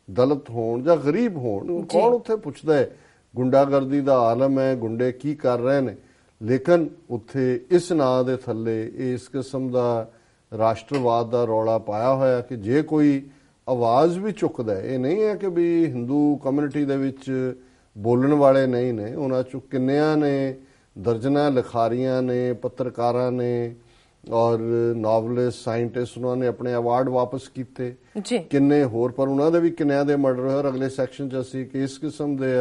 Speaker 2: ਦਲਿਤ ਹੋਣ ਜਾਂ ਗਰੀਬ ਹੋਣ, ਕੌਣ ਉੱਥੇ ਪੁੱਛਦਾ ਹੈ? ਗੁੰਡਾਗਰਦੀ ਦਾ ਆਲਮ ਹੈ, ਗੁੰਡੇ ਕੀ ਕਰ ਰਹੇ ਨੇ, ਲੇਕਿਨ ਉੱਥੇ ਇਸ ਨਾਂ ਦੇ ਥੱਲੇ ਇਸ ਕਿਸਮ ਦਾ ਰਾਸ਼ਟਰਵਾਦ ਦਾ ਰੌਲਾ ਪਾਇਆ ਹੋਇਆ ਕਿ ਜੇ ਕੋਈ ਆਵਾਜ਼ ਵੀ ਚੁੱਕਦਾ, ਇਹ ਨਹੀਂ ਹੈ ਕਿ ਵੀ ਹਿੰਦੂ ਕਮਿਊਨਿਟੀ ਦੇ ਵਿੱਚ ਬੋਲਣ ਵਾਲੇ ਨਹੀਂ ਨੇ, ਉਹਨਾਂ 'ਚੋਂ ਕਿੰਨਿਆਂ ਨੇ, ਦਰਜਨਾਂ ਲਿਖਾਰੀਆਂ ਨੇ, ਪੱਤਰਕਾਰਾਂ ਨੇ ਔਰ ਨੋਵਲਿਸਟ ਸਾਇੰਟਿਸਟ, ਉਹਨਾਂ ਨੇ ਆਪਣੇ ਅਵਾਰਡ ਵਾਪਸ ਕੀਤੇ, ਕਿੰਨੇ ਹੋਰ, ਪਰ ਉਹਨਾਂ ਦੇ ਵੀ ਕਿੰਨਿਆਂ ਦੇ ਮਰਡਰ ਹੋਏ, ਔਰ ਅਗਲੇ ਸੈਕਸ਼ਨ 'ਚ ਅਸੀਂ ਕਿ ਇਸ ਕਿਸਮ ਦੇ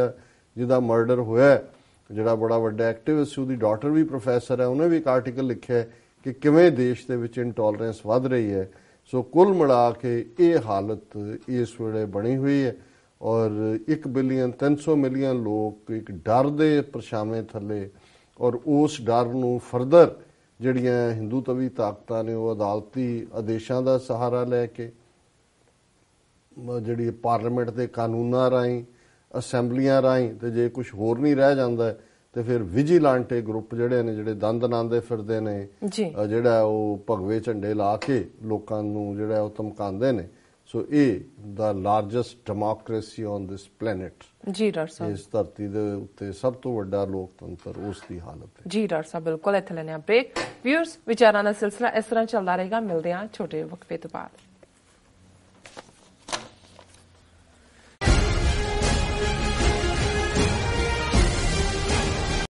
Speaker 2: ਜਿਹਦਾ ਮਰਡਰ ਹੋਇਆ, ਜਿਹੜਾ ਬੜਾ ਵੱਡਾ ਐਕਟਿਵਿਸਟ ਸੀ, ਉਹਦੀ ਡਾਟਰ ਵੀ ਪ੍ਰੋਫੈਸਰ ਹੈ, ਉਹਨੇ ਵੀ ਇੱਕ ਆਰਟੀਕਲ ਲਿਖਿਆ ਕਿ ਕਿਵੇਂ ਦੇਸ਼ ਦੇ ਵਿੱਚ ਇਨਟੋਲਰੈਂਸ ਵੱਧ ਰਹੀ ਹੈ। ਸੋ ਕੁੱਲ ਮਿਲਾ ਕੇ ਇਹ ਹਾਲਤ ਇਸ ਵੇਲੇ ਬਣੀ ਹੋਈ ਹੈ, ਔਰ 1 ਬਿਲੀਅਨ 300 ਮਿਲੀਅਨ ਲੋਕ ਇੱਕ ਡਰ ਦੇ ਪਰਛਾਵੇਂ ਥੱਲੇ, ਔਰ ਉਸ ਡਰ ਨੂੰ ਫਰਦਰ ਜਿਹੜੀਆਂ ਹਿੰਦੂਤਵੀ ਤਾਕਤਾਂ ਨੇ ਉਹ ਅਦਾਲਤੀ ਆਦੇਸ਼ਾਂ ਦਾ ਸਹਾਰਾ ਲੈ ਕੇ, ਜਿਹੜੀ ਪਾਰਲੀਮੈਂਟ ਦੇ ਕਾਨੂੰਨਾਂ ਰਾਹੀਂ, ਅਸੈਂਬਲੀਆਂ ਰਾਹੀਂ, ਤੇ ਜੇ ਕੁਝ ਹੋਰ ਨਹੀਂ ਰਹਿ ਜਾਂਦਾ ਤੇ ਫਿਰ ਵਿਜੀਲਾਂਟੇ ਗਰੁੱਪ ਜਿਹੜੇ ਨੇ, ਜਿਹੜੇ ਦੰਦ ਨਾਂਦੇ ਫਿਰਦੇ ਨੇ, ਜਿਹੜਾ ਉਹ ਭਗਵੇ ਝੰਡੇ ਲਾ ਕੇ ਲੋਕਾਂ ਨੂੰ ਜਿਹੜਾ ਉਹ ਧਮਕਾਉਂਦੇ ਨੇ। ਸੋ ਇਹ ਦਾ largest democracy on this planet,
Speaker 1: ਜੀ ਡਾਕਟਰ ਸਾਹਿਬ, ਇਸ
Speaker 2: ਧਰਤੀ ਦੇ ਉੱਤੇ ਸਭ ਤੋਂ ਵੱਡਾ ਲੋਕਤੰਤਰ, ਉਸ ਦੀ ਹਾਲਤ ਹੈ।
Speaker 1: ਜੀ ਡਾਕਟਰ ਸਾਹਿਬ, ਬਿਲਕੁਲ। ਇੱਥੇ ਲੈਣੇ ਆ ਬ੍ਰੇਕ। ਵਿਊਅਰਸ, ਵਿਚਾਰਾਂ ਦਾ ਸਿਲਸਿਲਾ ਇਸ ਤਰ੍ਹਾਂ ਚੱਲਦਾ ਰਹੇਗਾ, ਮਿਲਦੇ ਹਾਂ ਛੋਟੇ ਵਕਫੇ ਤੋਂ ਬਾਅਦ।